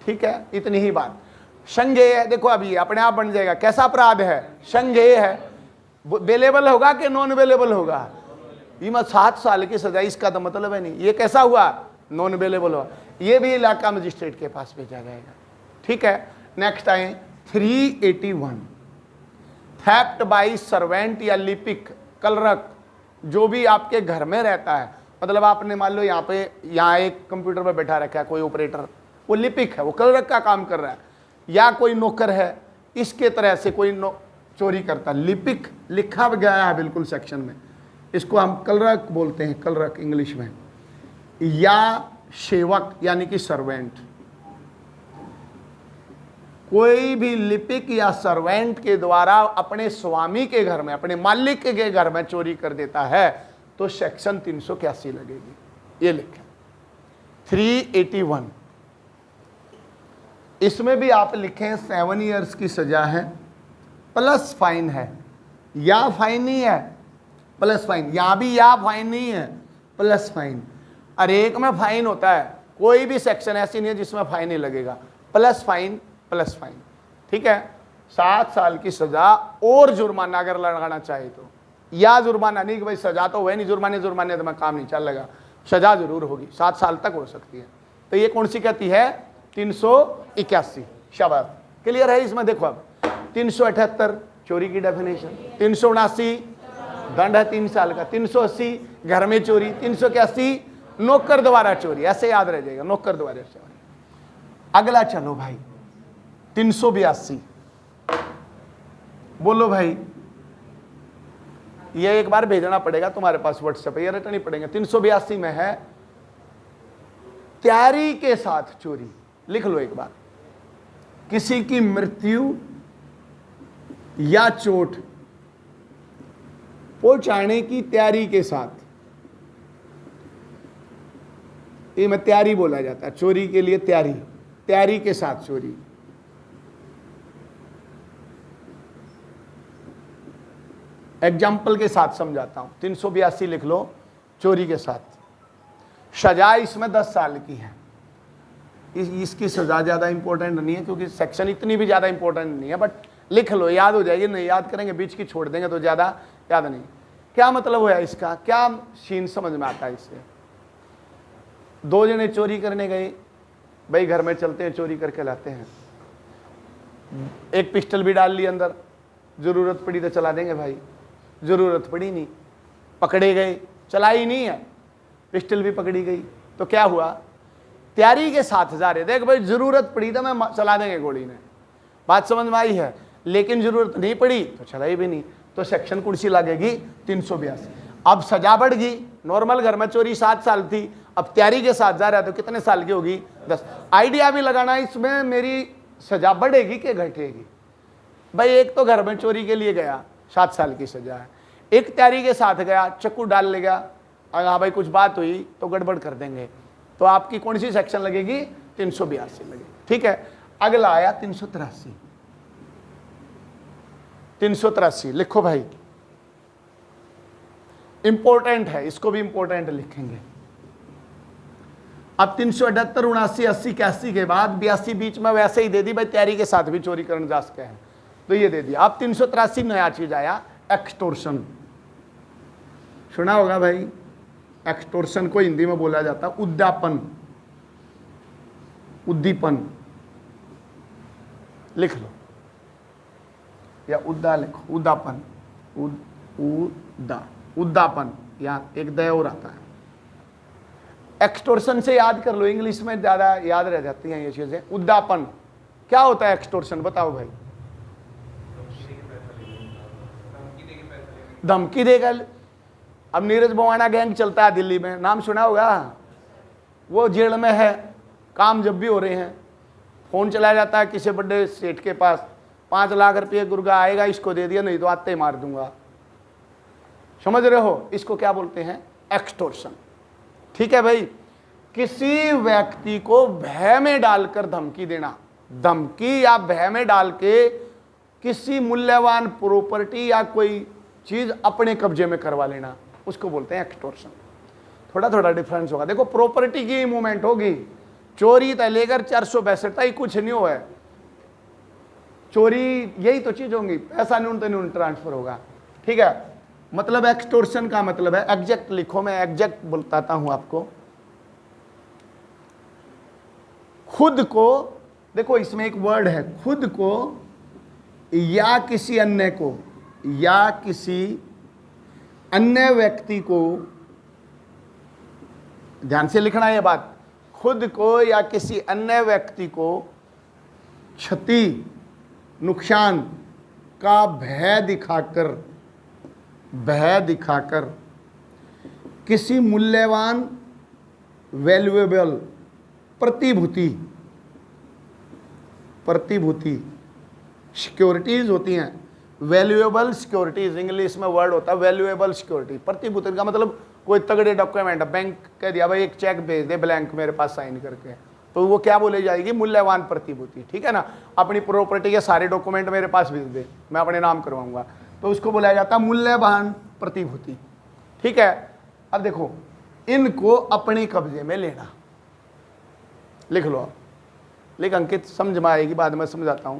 ठीक है, इतनी ही बात। संज्ञेय है, देखो अभी अपने आप बन जाएगा। कैसा अपराध है? संज्ञेय है। बेलेबल होगा कि नॉन बेलेबल होगा? ये मत 7 साल की सजा, इसका तो मतलब है नहीं। ये कैसा हुआ? नॉन बेलेबल हुआ। ये भी इलाका मजिस्ट्रेट के पास भेजा जाएगा। ठीक है, नेक्स्ट आए 381, थेफ्ट बाई सर्वेंट या लिपिक, कलरक, जो भी आपके घर में रहता है। मतलब आपने मान लो यहाँ एक कंप्यूटर पर बैठा रखा है कोई ऑपरेटर, वो लिपिक है, वो कलरक का काम कर रहा है, या कोई नौकर है, इसके तरह से कोई चोरी करता। लिपिक लिखा गया है बिल्कुल सेक्शन में, इसको हम कलरक बोलते हैं, कलरक इंग्लिश में, या सेवक यानी कि सर्वेंट। कोई भी लिपिक या सर्वेंट के द्वारा अपने स्वामी के घर में, अपने मालिक के घर में चोरी कर देता है तो सेक्शन 381 लगेगी। ये लिखें 381। इसमें भी आप लिखें 7 ईयर्स की सजा है प्लस फाइन है, या फाइन नहीं है प्लस फाइन, यहां भी या फाइन नहीं है प्लस फाइन। और एक में फाइन होता है, कोई भी सेक्शन ऐसी नहीं है जिसमें फाइन नहीं लगेगा, प्लस फाइन प्लस फाइन। ठीक है, 7 साल की सजा और जुर्माना अगर लगाना चाहे तो, या जुर्माना नहीं कि भाई सजा तो हुए नहीं, जुर्माने तो मैं काम नहीं चलेगा, सजा जरूर होगी, 7 साल तक हो सकती है। तो ये कौन सी कहती है? 381। शाबाश, क्लियर है? इसमें देखो अब 378 चोरी की डेफिनेशन, 379 दंड है 3 साल का, 380 घर में चोरी, 381 नौकर द्वारा चोरी। ऐसे याद रह जाएगा, नौकर द्वारा चोरी। अगला चलो भाई 382, बोलो भाई, ये एक बार भेजना पड़ेगा तुम्हारे पास व्हाट्सएप पे, ये रटनी पड़ेगा। 382 में है तैयारी के साथ चोरी। लिख लो एक बार, किसी की मृत्यु या चोट पहुंचाने की तैयारी के साथ, ये में तैयारी बोला जाता है, चोरी के लिए तैयारी, तैयारी के साथ चोरी। एग्जाम्पल के साथ समझाता हूं, 382 लिख लो, चोरी के साथ। सजा इसमें 10 साल की है। इसकी सजा ज्यादा इंपॉर्टेंट नहीं है क्योंकि सेक्शन इतनी भी ज्यादा इंपॉर्टेंट नहीं है, बट लिख लो, याद हो जाएगी। नहीं याद करेंगे बीच की छोड़ देंगे तो ज्यादा याद नहीं। क्या मतलब हुआ इसका? क्या सीन समझ में आता है इससे? 2 जने चोरी करने गए, भाई घर में चलते हैं चोरी करके लाते हैं, एक पिस्टल भी डाल ली अंदर, जरूरत पड़ी तो चला देंगे भाई, जरूरत पड़ी नहीं, पकड़े गए, चलाई नहीं है, पिस्टल भी पकड़ी गई, तो क्या हुआ, तैयारी के साथ जा रहे, देख भाई जरूरत पड़ी तो मैं चला देंगे गोली ने, बात समझ में आई है, लेकिन जरूरत नहीं पड़ी तो चलाई भी नहीं, तो सेक्शन कुर्सी लगेगी 382। अब सजा बढ़ गई, नॉर्मल घर में चोरी 7 साल थी, अब तैयारी के साथ जा रहा है तो कितने साल की होगी, 10। आइडिया भी लगाना इसमें मेरी सजा बढ़ेगी कि घटेगी, भाई एक तो घर में चोरी के लिए गया 7 साल की सजा है, एक तैयारी के साथ गया चक्कू डाल लेगा, अगर हाँ भाई कुछ बात हुई तो गड़बड़ कर देंगे, तो आपकी कौन सी सेक्शन लगेगी, 382 लगेगी। ठीक है, अगला आया 383। 383 लिखो भाई, इंपॉर्टेंट है, इसको भी इंपॉर्टेंट लिखेंगे। अब 378, 79, 80, 81 के बाद 82 बीच में वैसे ही दे दी भाई, तैयारी के साथ भी चोरी करने जा सके हैं, तो ये दे दिया। अब 383 नया चीज आया, एक्सटोर्शन। सुना होगा भाई, एक्सटोर्शन को हिंदी में बोला जाता है उद्यापन, उद्दीपन, लिख लो या उद्दा लिखो, उद्दापन, उद्दापन, यहां एक दया और आता है। एक्सटोर्शन से याद कर लो, इंग्लिश में ज्यादा याद रह जाती हैं ये चीजें। उद्दापन क्या होता है, एक्सटोर्शन बताओ भाई। धमकी देगा। अब नीरज भवाना गैंग चलता है दिल्ली में, नाम सुना होगा, वो जेल में है, काम जब भी हो रहे हैं, फोन चलाया जाता है किसी बड़े सेठ के पास, 5 लाख रुपये गुर्गा आएगा, इसको दे दिया, नहीं तो आते ही मार दूंगा। समझ रहे हो, इसको क्या बोलते हैं, एक्सटोर्शन। ठीक है भाई, किसी व्यक्ति को भय में डालकर धमकी देना, धमकी या भय में डाल के किसी मूल्यवान प्रॉपर्टी या कोई चीज अपने कब्जे में करवा लेना, उसको बोलते हैं एक्सटोर्शन। थोड़ा थोड़ा डिफरेंस होगा। देखो प्रॉपर्टी की मूवमेंट होगी, चोरी तय लेकर 462 तक कुछ नहीं हुआ है, चोरी यही तो चीज होंगी, पैसा न्यून ट्रांसफर होगा। ठीक है, मतलब एक्सटोर्शन का मतलब है, एग्जैक्ट लिखो, मैं एग्जैक्ट बताता हूं आपको। खुद को, देखो इसमें एक वर्ड है, खुद को या किसी अन्य को या किसी अन्य व्यक्ति को, ध्यान से लिखना यह बात, खुद को या किसी अन्य व्यक्ति को क्षति, नुकसान का भय दिखाकर किसी मूल्यवान वैल्यूएबल प्रतिभूति सिक्योरिटीज होती हैं, वैल्यूएबल सिक्योरिटीज इंग्लिश में वर्ड होता है वैल्यूएबल सिक्योरिटी। प्रतिभूति का मतलब कोई तगड़े डॉक्यूमेंट, बैंक कह दिया भाई एक चेक भेज दे ब्लैंक मेरे पास साइन करके, तो वो क्या बोली जाएगी, मूल्यवान प्रतिभूति। ठीक है ना, अपनी प्रॉपर्टी के सारे डॉक्यूमेंट मेरे पास भेज दे, मैं अपने नाम करवाऊंगा, तो उसको बोला जाता है मूल्यवान प्रतिभूति। ठीक है, अब देखो इनको अपने कब्जे में लेना, लिख लो आप, लिख अंकित, समझ में आएगी, बाद में समझाता हूं।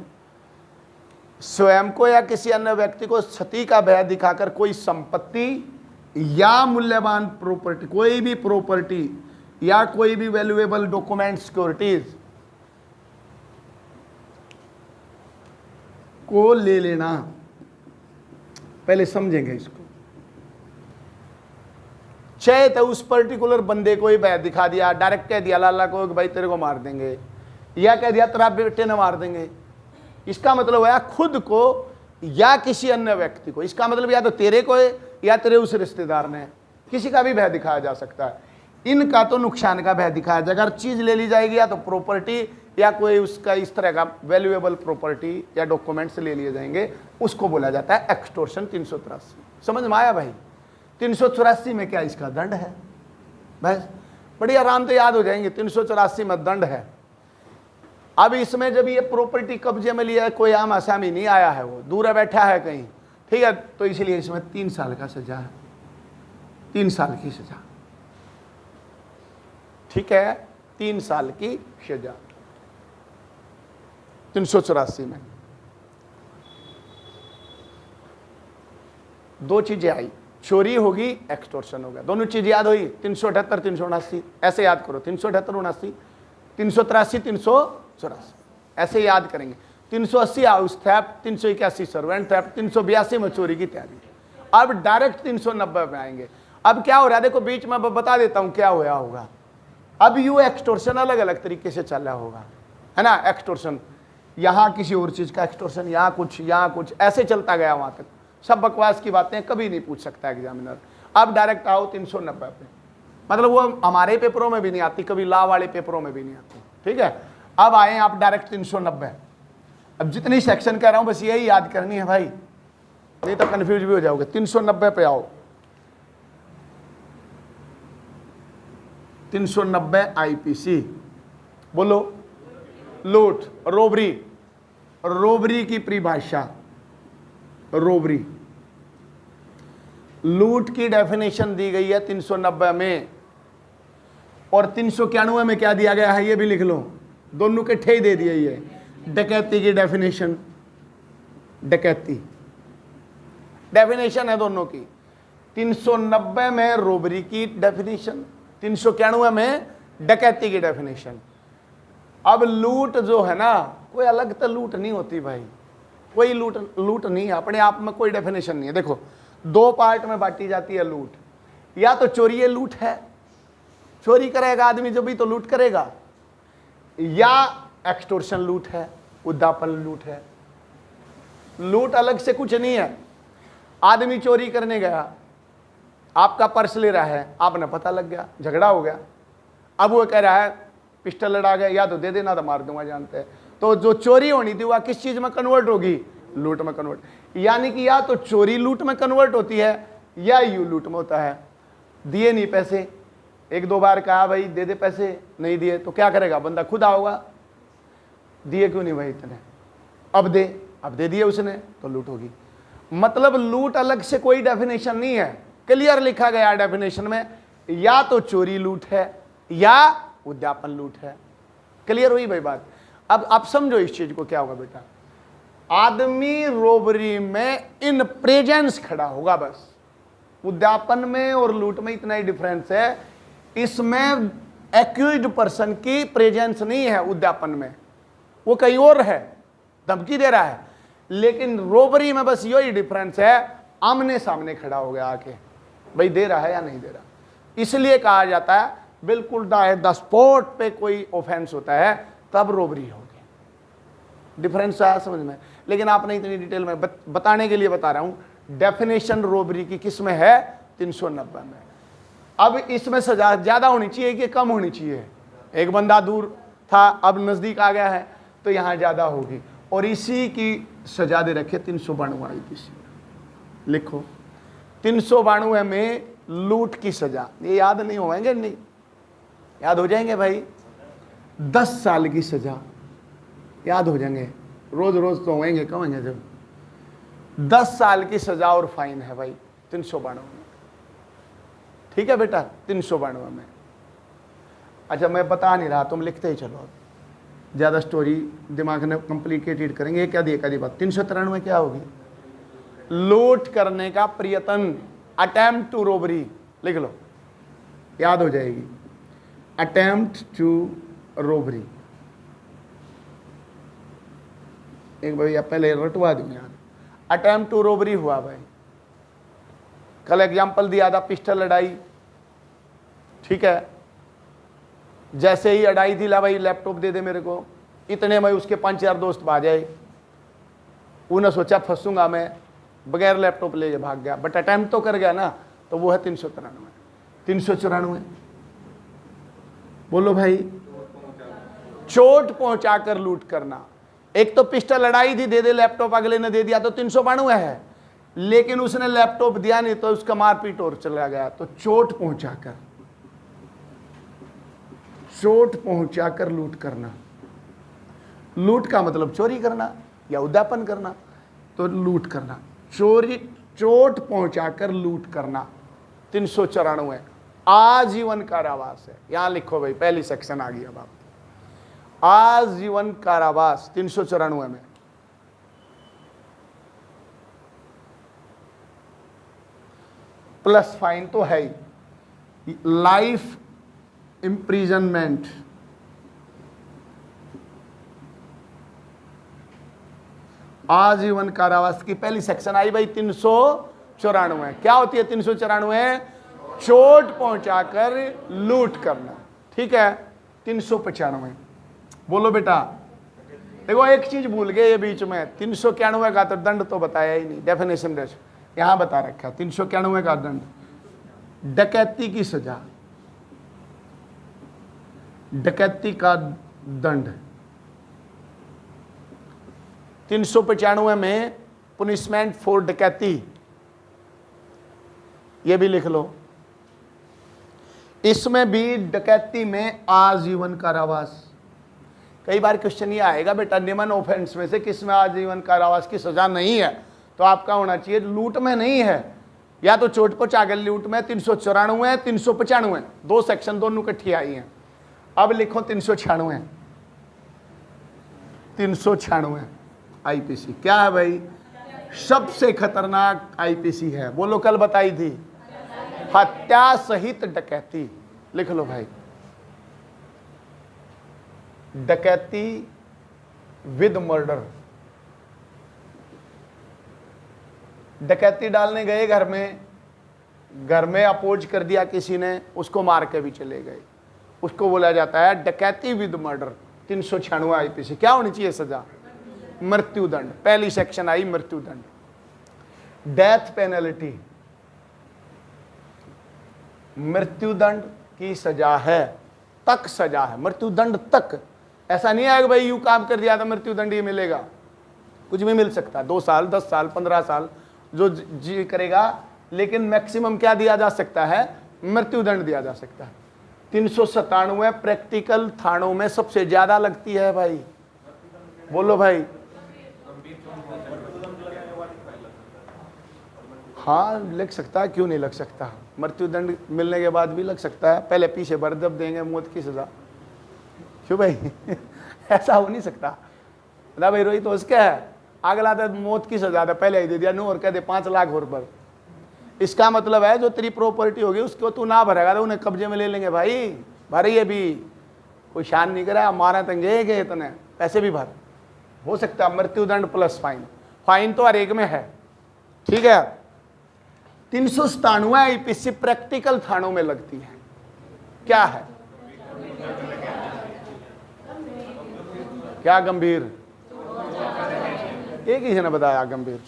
स्वयं को या किसी अन्य व्यक्ति को क्षति का भय दिखाकर कोई संपत्ति या मूल्यवान प्रॉपर्टी, कोई भी प्रॉपर्टी या कोई भी वैल्यूएबल डॉक्यूमेंट सिक्योरिटीज को ले लेना। पहले समझेंगे इसको। चाहे तो उस पर्टिकुलर बंदे को ही भय दिखा दिया, डायरेक्ट कह दिया लाला को कि भाई तेरे को मार देंगे, या कह दिया तेरा बेटे ने मार देंगे, इसका मतलब है खुद को या किसी अन्य व्यक्ति को। इसका मतलब या तो तेरे को है या तेरे उस रिश्तेदार ने, किसी का भी भय दिखाया जा सकता है। इनका तो नुकसान का भय दिखाया जाएगा, अगर चीज ले ली जाएगी या तो प्रॉपर्टी या कोई उसका इस तरह का वैल्यूएबल प्रॉपर्टी या डॉक्यूमेंट्स ले लिए जाएंगे, उसको बोला जाता है एक्सटोर्शन। 383 समझ में आया भाई। 384 में क्या इसका दंड है, बस बड़ी आराम से याद हो जाएंगे। 384 में दंड है। अब इसमें जब ये प्रॉपर्टी कब्जे में लिया है, कोई आम आसामी नहीं आया है, वो दूर बैठा है कहीं, ठीक है, तो इसलिए इसमें 3 साल का सजा है, 3 साल की सजा। ठीक है, 3 साल की सजा 384 में। 2 चीजें आई, चोरी होगी, एक्सटोर्शन होगा, दोनों चीज याद हुई। 378 379 ऐसे याद करो, 378 79 383 384 ऐसे याद करेंगे। 380 हाउस थेफ्ट, 381 सर्वेंट थेफ्ट, 382 में चोरी की तैयारी। अब डायरेक्ट 390 पे आएंगे। अब क्या हो रहा है देखो, बीच में बता देता हूं क्या होया होगा। अब यू एक्सटोर्शन अलग अलग तरीके से चल रहा होगा, है ना। एक्सटोर्शन यहां किसी और चीज का एक्सटोर्शन, यहां कुछ, ऐसे चलता गया वहां तक। सब बकवास की बातें, कभी नहीं पूछ सकता एग्जामिनर। अब डायरेक्ट आओ 390 पे, मतलब वो हमारे पेपरों में भी नहीं आती, कभी लॉ वाले पेपरों में भी नहीं आती, ठीक है। अब आए आप डायरेक्ट 390। अब जितनी सेक्शन कह रहा हूं बस यही याद करनी है भाई, नहीं तो कंफ्यूज भी हो जाओगे। 390 पे आओ, 390 आईपीसी। बोलो, लूट, रोबरी। रोबरी की परिभाषा, रोबरी, लूट की डेफिनेशन दी गई है 390 में, और 391 में क्या दिया गया है ये भी लिख लो, दोनों इकट्ठे ही दे दिए। ये डकैती की डेफिनेशन, डकैती डेफिनेशन है दोनों की। 390 में रोबरी की डेफिनेशन, 391 में डकैती की डेफिनेशन। अब लूट जो है ना, कोई अलग तो लूट नहीं होती भाई, कोई लूट नहीं है, अपने आप में कोई डेफिनेशन नहीं है। देखो, दो पार्ट में बांटी जाती है लूट, या तो चोरी लूट है, चोरी करेगा आदमी जब भी तो लूट करेगा, या एक्सटोर्शन लूट है, उद्यापन लूट है। लूट अलग से कुछ नहीं है। आदमी चोरी करने गया, आपका पर्स ले रहा है, आपने पता लग गया, झगड़ा हो गया। अब वो कह रहा है पिस्टल लड़ा गया, या तो दे देना तो मार दूंगा, जानते हैं। तो जो चोरी होनी थी वह किस चीज में कन्वर्ट होगी, लूट में कन्वर्ट। यानी कि या तो चोरी लूट में कन्वर्ट होती है, या यू लूट में होता है। दिए नहीं पैसे, एक दो बार कहा भाई दे दे पैसे, नहीं दिए तो क्या करेगा बंदा, खुद आओगा, दिए क्यों नहीं भाई इतने, अब दे दिए उसने, तो लूट होगी। मतलब लूट अलग से कोई डेफिनेशन नहीं है, क्लियर लिखा गया डेफिनेशन में, या तो चोरी लूट है या उद्यापन लूट है। क्लियर हुई भाई बात। अब आप समझो इस चीज को, क्या होगा बेटा, आदमी रोबरी में इन प्रेजेंस खड़ा होगा बस। उद्यापन में और लूट में इतना ही डिफरेंस है, इसमें एक्यूज्ड पर्सन की प्रेजेंस नहीं है उद्यापन में, वो कहीं और है, धमकी दे रहा है। लेकिन रोबरी में बस यही डिफरेंस है, आमने सामने खड़ा हो गया आके, भाई दे रहा है या नहीं दे रहा। इसलिए कहा जाता है बिल्कुल द स्पॉट पे कोई ऑफेंस होता है तब रोबरी होगी। डिफरेंस आया समझ में। लेकिन आपने इतनी डिटेल में बताने के लिए बता रहा हूं, डेफिनेशन रोबरी की किस में है, 390 में। अब इसमें सजा ज्यादा होनी चाहिए कि कम होनी चाहिए, एक बंदा दूर था अब नजदीक आ गया है तो यहां ज्यादा होगी, और इसी की सजा दे रखे 392 आईपीसी। लिखो 392 में लूट की सजा, ये याद नहीं होंगे, नहीं याद हो जाएंगे भाई, 10 साल की सजा याद हो जाएंगे, रोज रोज तो होंगे, कम होंगे जब। 10 साल की सजा और फाइन है भाई 392 में, ठीक है बेटा, 392 में। अच्छा मैं बता नहीं रहा, तुम लिखते ही चलो, ज्यादा स्टोरी दिमाग में कॉम्प्लिकेटेड करेंगे। क्या दिए क्या बात, 393 में क्या होगी, लूट करने का प्रयत्न, अटेम्प्ट टू रोबरी, लिख लो याद हो जाएगी, अटेम्प्ट टू रोबरी। एक भैया पहले रटवा दूं यार, अटेम्प्ट टू रोबरी हुआ भाई, कल एग्जाम्पल दिया था पिस्टल लड़ाई, ठीक है, जैसे ही अड़ाई थी, ला भाई लैपटॉप दे दे मेरे को, इतने में उसके 5-4 दोस्त भाग जाए, उन्हें सोचा फंसूंगा मैं, बगैर लैपटॉप ले भाग गया, बट अटेम्प्ट तो कर गया ना, तो वो है 393। 394 बोलो भाई, चोट पहुंचाकर लूट करना। एक तो पिस्टल लड़ाई थी, दे दे लैपटॉप, अगले ने दे दिया तो 392 है, लेकिन उसने लैपटॉप दिया नहीं तो उसका मारपीट और चला गया, तो चोट पहुंचाकर लूट करना। लूट का मतलब चोरी करना या उद्यापन करना, तो लूट करना, चोरी, चोट पहुंचाकर लूट करना 394 आजीवन कारावास है। यहां लिखो भाई, पहली सेक्शन आ गई अब आप, आजीवन कारावास 394 में। प्लस फाइन तो है ही, लाइफ इम्प्रिजनमेंट, आजीवन कारावास की पहली सेक्शन आई भाई 394। क्या होती है 394? चोट पहुंचाकर लूट करना। ठीक है। 395 बोलो बेटा। देखो एक चीज भूल गए ये बीच में, 391 का तो दंड तो बताया ही नहीं, डेफिनेशन रेश यहां बता रखा। 391 का दंड डकैती की सजा, डकैती का दंड। 395 में पुनिशमेंट फॉर डकैती, ये भी लिख लो। इसमें भी डकैती में आजीवन कारावास। कई बार क्वेश्चन ये आएगा बेटा निम्न ऑफेंस में से किस में आजीवन कारावास की सजा नहीं है, तो आपका होना चाहिए लूट में नहीं है, या तो चोट पहुंचा के लूट में 394 395 दो सेक्शन दोनों इकट्ठी आई हैं। अब लिखो 396 आईपीसी क्या है भाई? सबसे खतरनाक आईपीसी है। बोलो कल बताई थी, हत्या सहित डकैती। लिख लो भाई, डकैती विद मर्डर। डकैती डालने गए घर में अपोज कर दिया किसी ने, उसको मार के भी चले गए, उसको बोला जाता है डकैती विद मर्डर। 396 आईपीसी। क्या होनी चाहिए सजा? मृत्युदंड। पहली सेक्शन आई मृत्युदंड। डेथ पेनल्टी, मृत्युदंड की सजा है, तक सजा है, मृत्युदंड तक। ऐसा नहीं है कि भाई यूं काम कर दिया तो मृत्युदंड ही मिलेगा, कुछ भी मिल सकता है, 2 साल 10 साल 15 साल जो जी करेगा, लेकिन मैक्सिमम क्या दिया जा सकता है? मृत्युदंड दिया जा सकता है। 397 प्रैक्टिकल थानों में सबसे ज्यादा लगती है भाई। बोलो भाई। हाँ लग सकता है, क्यों नहीं लग सकता? मृत्युदंड मिलने के बाद भी लग सकता है, पहले पीछे बरदब देंगे मौत की सजा। क्यों भाई? ऐसा हो नहीं सकता ना भाई। रोहित तो उसका है अगला तो मौत की सजा था, पहले ही दे दिया नो और कह दे 5 लाख और पर। इसका मतलब है जो तेरी प्रॉपर्टी होगी उसको तू ना भरेगा तो उन्हें कब्जे में ले लेंगे भाई। भरे ये भी कोई शान नहीं करा, मारा तंगे गए इतने पैसे भी भर। हो सकता है मृत्युदंड प्लस फाइन, फाइन तो हर एक में है। ठीक है। 397 आईपीसी प्रैक्टिकल थानों में लगती है। क्या है? क्या गंभीर? एक ही ने बताया गंभीर।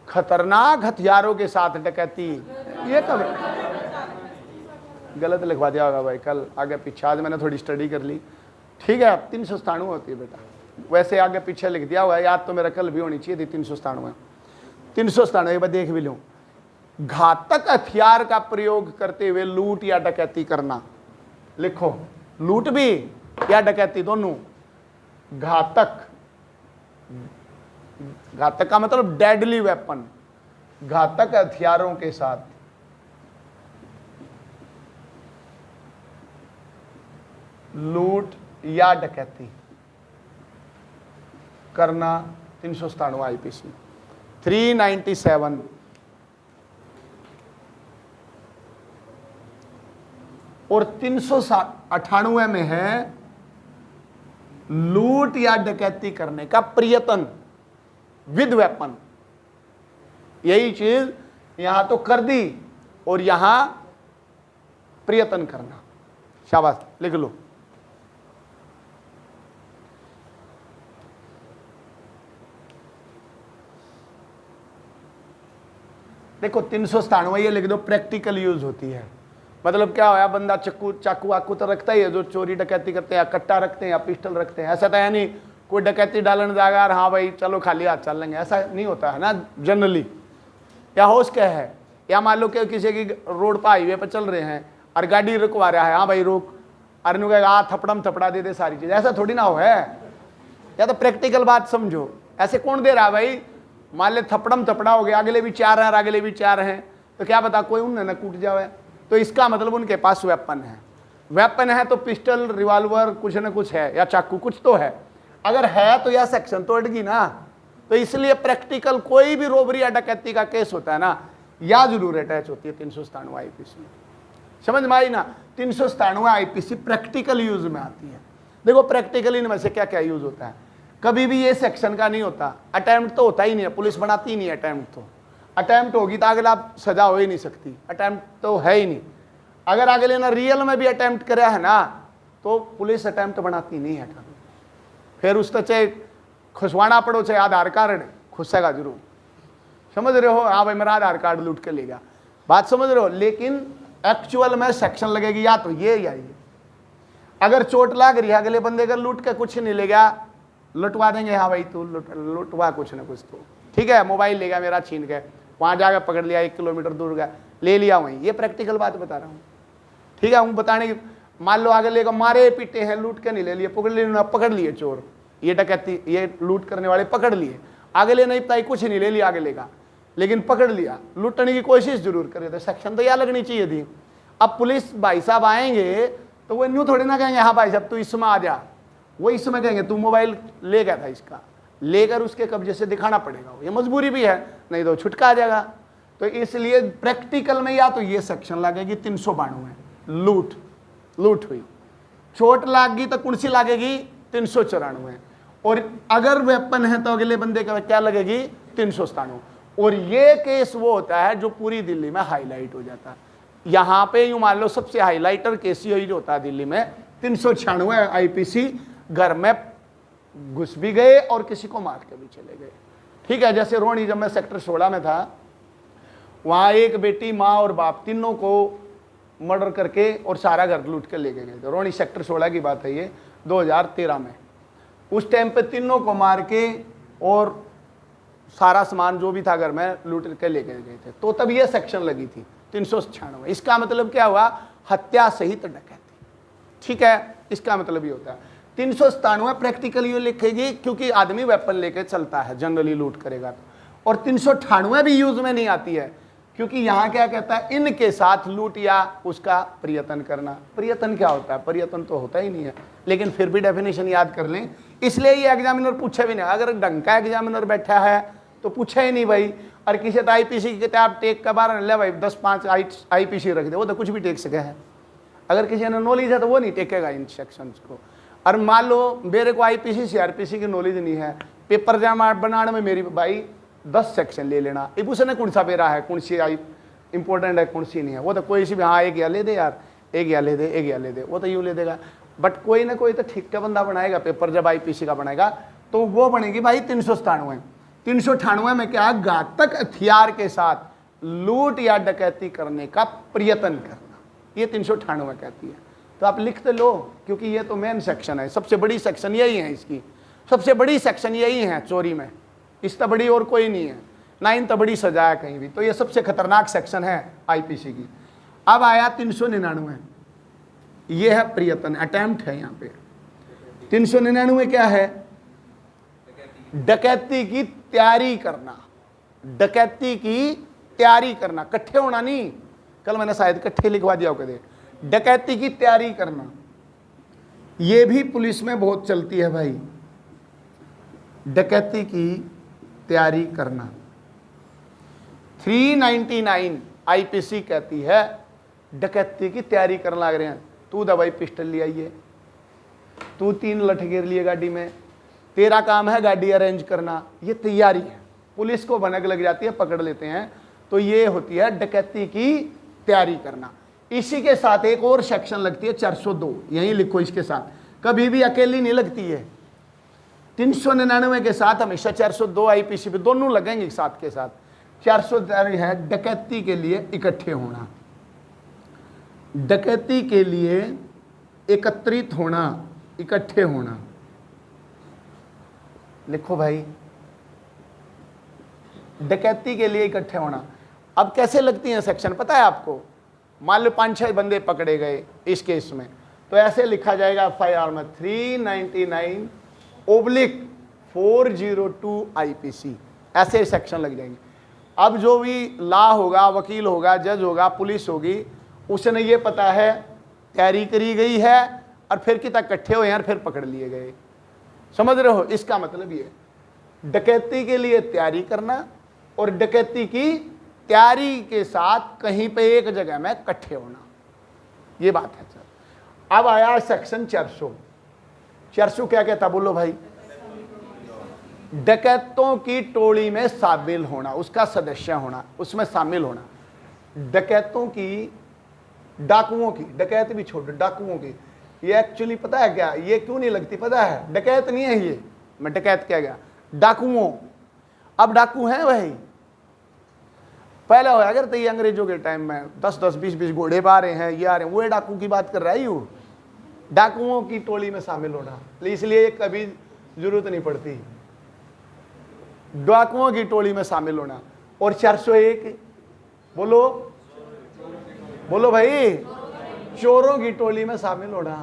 खतरनाक हथियारों के साथ डकैती, ये कब गलत लिखवा दिया होगा भाई, कल आगे पीछे। आज मैंने थोड़ी स्टडी कर ली। ठीक है। 397 होती है बेटा, वैसे आगे पीछे लिख दिया हुआ है, याद तो मेरा कल भी होनी चाहिए थी। 397 एक बार देख भी लूं। घातक हथियार का प्रयोग करते हुए लूट या डकैती करना। लिखो, लूट भी या डकैती दोनों। घातक, घातक का मतलब डेडली वेपन, घातक हथियारों के साथ लूट या डकैती करना। 397 आईपीसी। 397 और 398 में है लूट या डकैती करने का प्रयत्न विद वेपन। यही चीज यहां तो कर दी और यहां प्रयत्न करना। शाबाश, लिख लो। देखो 397 ये लिख दो, प्रैक्टिकल यूज होती है। मतलब क्या होया, बंदा चाकू वाकू तो रखता ही है जो चोरी डकैती करते हैं, या कट्टा रखते हैं या पिस्टल रखते हैं। ऐसा तो है नहीं कोई डकैती डालने जाएगा और हाँ भाई चलो खाली हाथ चल लेंगे, ऐसा नहीं होता है ना जनरली। या होश क्या है, या मान लो कि किसी की रोड पर हाईवे पर चल रहे हैं और गाड़ी रुकवा रहा है, हाँ भाई रोक, और नु कहेगा थपड़म थपड़ा दे दे सारी चीज, ऐसा थोड़ी ना हो है। या तो प्रैक्टिकल बात समझो, ऐसे कौन दे रहा है भाई? मान ले थपड़म थपड़ा हो गया, अगले भी 4 हैं और अगले भी 4 हैं, तो क्या पता कोई उन्हें ना कूट जाए। तो इसका मतलब उनके पास वेपन है। वेपन है तो पिस्टल, रिवॉल्वर कुछ न कुछ है, या चाकू कुछ तो है। अगर है तो यह सेक्शन तो अटगी ना। तो इसलिए प्रैक्टिकल कोई भी रोबरी या डकैती का केस होता है ना, या जरूर अटैच होती है 397 आईपीसी। समझ में आई ना? 397 आईपीसी प्रैक्टिकल यूज में आती है। देखो प्रैक्टिकल इनमें से क्या क्या यूज होता है। कभी भी ये सेक्शन का नहीं होता। अटेम्प्ट तो होता ही नहीं है, पुलिस बनाती ही नहीं है अटेम्प्ट। तो अटेम्प्ट होगी तो अगला सजा हो ही नहीं सकती, अटेम्प्ट तो है ही नहीं। अगर अगले ने रियल में भी अटेम्प्ट करा है ना तो पुलिस अटेम्प्ट बनाती नहीं है कभी। फिर उसका चाहे खुशवाना पड़ो चाहे आधार कार्ड, खुशेगा जरूर। समझ रहे हो? हाँ भाई मेरा आधार कार्ड लूट के ले गया, बात समझ रहे हो? लेकिन एक्चुअल में सेक्शन लगेगी या तो ये या ये। अगर चोट लग रही है अगले बंदे का, लूट के कुछ नहीं ले गया, लुटवा देंगे। हाँ भाई तू लुटवा कुछ ना कुछ तो ठीक है। मोबाइल ले गया मेरा छीन के, वहां जाकर पकड़ लिया, 1 किलोमीटर दूर गया ले लिया वहीं। ये प्रैक्टिकल बात बता रहा हूँ, ठीक है। हूँ बताने की, मान लो आगे लेकर मारे पीटे हैं, लूट के नहीं ले लिए, पकड़ लिए चोर, ये डकैती ये लूट करने वाले पकड़ लिए। आगे ले नहीं पता कुछ नहीं ले लिया आगे लेगा, लेकिन पकड़ लिया, लूटने की कोशिश जरूर करे तो सेक्शन तो यह लगनी चाहिए थी। अब पुलिस भाई साहब आएंगे तो वो न्यू थोड़ी ना कहेंगे हाँ भाई साहब तू इसमें आ जा, वो इसमें कहेंगे तू मोबाइल ले गया था इसका, लेकर उसके कब्जे से दिखाना पड़ेगा। ये मजबूरी भी है, नहीं तो छुटका आ जाएगा। तो इसलिए प्रैक्टिकल में या तो ये सेक्शन लगेगी 392 लूट हुई, चोट लागी तो कौन सी लगेगी 394, और अगर वेपन है तो अगले बंदे का क्या लगेगी 397। और ये केस वो होता है जो पूरी दिल्ली में हाईलाइट हो जाता है। यहाँ पे यूं मान लो सबसे हाईलाइटर केस यही जो होता है दिल्ली में, 396 आईपीसी, घर में घुस भी गए और किसी को मार के भी चले गए, ठीक है। जैसे रोनी, जब मैं सेक्टर 16 में था, वहाँ एक बेटी, माँ और बाप तीनों को मर्डर करके और सारा घर लूट के ले गए थे। रोनी सेक्टर 16 की बात है ये, 2013 में। उस टाइम पे तीनों को मार के और सारा सामान जो भी था घर में लूट के ले गए थे। तो तब ये सेक्शन लगी थी 396। इसका मतलब क्या हुआ, हत्या सहित डकैती, ठीक है। इसका मतलब ये होता है 397 प्रैक्टिकली ये लिखेगी क्योंकि आदमी वेपन लेके चलता है जनरली लूट करेगा तो, और 398 भी यूज में नहीं आती है क्योंकि यहाँ क्या कहता है, इनके साथ लूट या उसका प्रयत्न करना। प्रयत्न क्या होता है, प्रयत्न तो होता ही नहीं है, लेकिन फिर भी डेफिनेशन याद कर लें। इसलिए ये एग्जामिनर पूछे भी नहीं, अगर ढंग का एग्जामिनर बैठा है तो पूछे ही नहीं भाई। और किसी तो आईपीसी की किताब टेक का बार ले भाई 10-5 आईपीसी रख दे, वो तो कुछ भी टेक सके है। अगर किसी ने नॉलेज है तो वो नहीं टेकेगा इन सेक्शंस को। और मान लो मेरे को आईपीसी सीआरपीसी की नॉलेज नहीं है, पेपर जमा बनाने में मेरी भाई 10 सेक्शन ले लेना, अब उसने कौन सा पेरा है, कौन सी आई इंपॉर्टेंट है, कौन सी नहीं है, वो तो कोई सी भी हाँ एक या ले दे यार, एक या ले दे, एक या ले दे, वो तो यूँ ले देगा। बट कोई ना कोई तो ठीक का बंदा बनाएगा पेपर, जब आईपीसी का बनाएगा तो वो बनेगी भाई 397। 398 में क्या, घातक हथियार के साथ लूट या डकैती करने का प्रयत्न करना, ये 398 कहती है। तो आप लिखते लो क्योंकि ये तो मेन सेक्शन है, सबसे बड़ी सेक्शन यही है, इसकी सबसे बड़ी सेक्शन यही है चोरी में, इससे बड़ी और कोई नहीं है, ना इन तो बड़ी सजा है कहीं भी। तो ये सबसे खतरनाक सेक्शन है आईपीसी की। अब आया 399, ये है प्रयत्न, अटेम्प्ट है यहाँ पे। 399 क्या है, डकैती की तैयारी करना, डकैती की तैयारी करना, इकट्ठे होना नहीं, कल मैंने शायद इकट्ठे लिखवा दिया कदे, डकैती की तैयारी करना। ये भी पुलिस में बहुत चलती है भाई, डकैती की तैयारी करना। 399 आईपीसी कहती है डकैती की तैयारी करने लग रहे हैं, तू दवाई पिस्टल ले आइए, तू 3 लठगेर लिए गाड़ी में, तेरा काम है गाड़ी अरेंज करना, ये तैयारी है। पुलिस को भनक लग जाती है, पकड़ लेते हैं, तो ये होती है डकैती की तैयारी करना। इसी के साथ एक और सेक्शन लगती है 402, यहीं लिखो इसके साथ, कभी भी अकेली नहीं लगती है। 399 के साथ हमेशा 402 आईपीसी पे दोनों लगेंगे साथ के साथ। 402 है डकैती के लिए इकट्ठे होना, डकैती के लिए एकत्रित होना, इकट्ठे होना। लिखो भाई, डकैती के लिए इकट्ठे होना। अब कैसे लगती है सेक्शन पता है आपको, मान लो 5-6 बंदे पकड़े गए इस केस में, तो ऐसे लिखा जाएगा एफआईआर में 399/402 आईपीसी, ऐसे सेक्शन लग जाएंगे। अब जो भी लॉ होगा, वकील होगा, जज होगा, पुलिस होगी, उसने ये पता है तैयारी करी गई है और फिर कितना इकट्ठे हुए हैं और फिर पकड़ लिए गए। समझ रहे हो, इसका मतलब ये डकैती के लिए तैयारी करना और डकैती की तैयारी के साथ कहीं पे एक जगह में इकट्ठे होना, ये बात है सर। अब आया सेक्शन 400। 400 क्या कहता बोलो भाई, डकैतों की टोली में शामिल होना, उसका सदस्य होना, उसमें शामिल होना। डकैतों की, डाकुओं की, डकैत भी छोड़, डाकुओं की, ये एक्चुअली पता है क्या, ये क्यों नहीं लगती पता है, डकैत नहीं है ये, मैं डकैत क्या गया, डाकुओं। अब डाकू है वही, पहले होया करते ये अंग्रेजों के टाइम में 10-10, 20-20 घोड़े पा रहे हैं, ये आ रहे हैं, वो डाकू की बात कर रहा है यू, डाकुओं की टोली में शामिल होना, इसलिए कभी जरूरत नहीं पड़ती, डाकुओं की टोली में शामिल होना। और 401 बोलो बोलो भाई, चोरों की टोली में शामिल होना।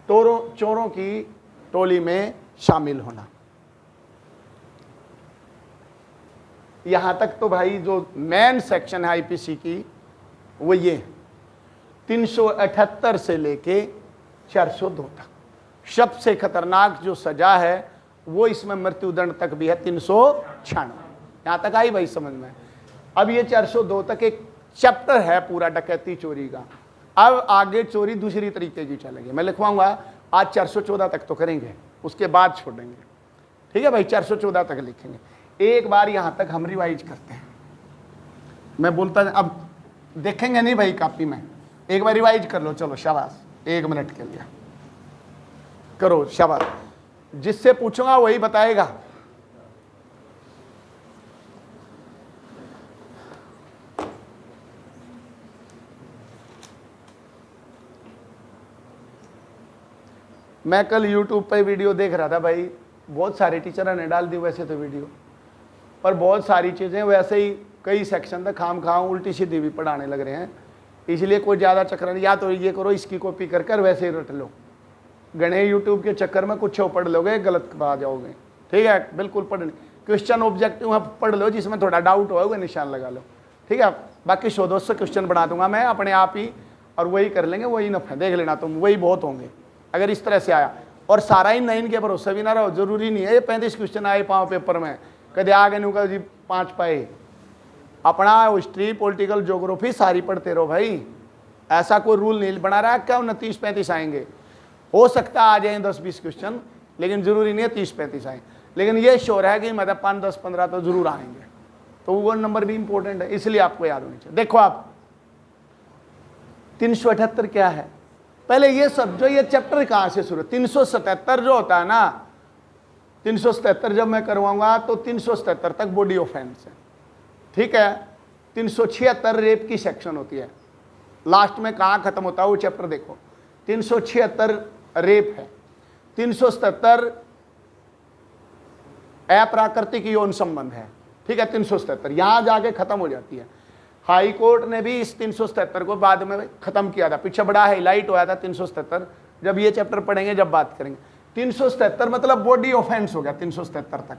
चोरों की टोली में शामिल होना। यहां तक तो भाई जो मेन सेक्शन है आईपीसी की वो ये 378 से लेके 402 तक। सबसे खतरनाक जो सजा है वो इसमें मृत्युदंड तक भी है 396। यहां तक आई भाई समझ में। अब ये 402 तक एक चैप्टर है पूरा डकैती चोरी का। अब आगे चोरी दूसरी तरीके की चलेगी, मैं लिखवाऊंगा। आज 414 तक तो करेंगे, उसके बाद छोड़ेंगे, ठीक है भाई। 414 तक लिखेंगे। एक बार यहां तक हम रिवाइज करते हैं, मैं बोलता अब देखेंगे नहीं भाई कॉपी में, एक बार रिवाइज कर लो। चलो शाबाश, 1 मिनट के लिए करो, शाबाश। जिससे पूछूंगा वही बताएगा। मैं कल YouTube पे वीडियो देख रहा था भाई, बहुत सारे टीचरों ने डाल दी वैसे तो वीडियो, पर बहुत सारी चीज़ें वैसे ही कई सेक्शन तक खाम खाम उल्टी सीधी भी पढ़ाने लग रहे हैं। इसलिए कोई ज़्यादा चक्कर नहीं, या तो ये करो इसकी कॉपी कर कर वैसे ही रट लो। गणे यूट्यूब के चक्कर में कुछ पढ़ लोगे गलत पा जाओगे, ठीक है। बिल्कुल पढ़ने क्वेश्चन ऑब्जेक्टिव पढ़ लो, जिसमें थोड़ा डाउट होगा निशान लगा लो, ठीक है। बाकी 100-200 क्वेश्चन बना दूंगा मैं अपने आप ही, और वही कर लेंगे, वही नफे देख लेना तुम, वही बहुत होंगे अगर इस तरह से आया। और सारा ही नहीं के भरोसे भी ना रहो, जरूरी नहीं है ये 35 क्वेश्चन आए 5 पेपर में, कदे आगे नहीं का जी 5 पाए। अपना हिस्ट्री, पॉलिटिकल, ज्योग्राफी सारी पढ़ते रहो भाई, ऐसा कोई रूल नहीं बना रहा है क्या 29-35 आएंगे। हो सकता है आ जाए 10-20 क्वेश्चन, लेकिन जरूरी नहीं है 30-35 आए। लेकिन ये श्योर है कि मतलब 5, 10, 15 तो जरूर आएंगे, तो वो नंबर भी इंपॉर्टेंट है, इसलिए आपको याद होनी चाहिए। देखो आप 378 क्या है, पहले ये सब जो ये चैप्टर कहां से शुरू, 377 जो होता है ना, 377 जब मैं करवाऊंगा तो 377 तक बॉडी ऑफेंस है, ठीक है। 376 रेप की सेक्शन होती है, लास्ट में कहां खत्म होता है वो चैप्टर देखो। 376 रेप है, 377 अप्राकृतिक यौन संबंध है, ठीक है। 377 यहां जाके खत्म हो जाती है। हाई कोर्ट ने भी इस 377 को बाद में खत्म किया था, पीछे बड़ा हाईलाइट होया था 377, जब ये चैप्टर पढ़ेंगे जब बात करेंगे। 377 मतलब बॉडी ऑफेंस हो गया 377 तक।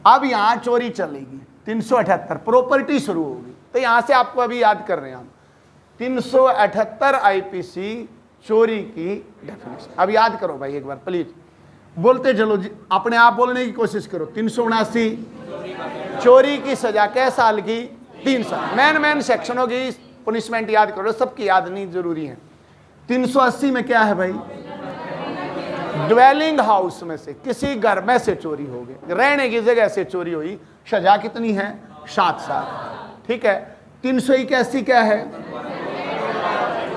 अब यहां चोरी चलेगी 378, प्रॉपर्टी शुरू होगी। तो यहां से आपको अभी याद कर रहे हैं हम 378 आईपीसी चोरी की डेफिनेशन। अब याद करो भाई एक बार प्लीज, बोलते चलो जी, अपने आप बोलने की कोशिश करो। 379 चोरी की सजा कै साल की, 3 साल। मैन सेक्शनों की पनिशमेंट याद करो, सबकी याद नहीं जरूरी है। 380 में क्या है भाई, ड्वेलिंग हाउस में से किसी घर में से चोरी हो गई, रहने की जगह से चोरी हुई, सजा कितनी है, 7 साल, ठीक है। 381 क्या है,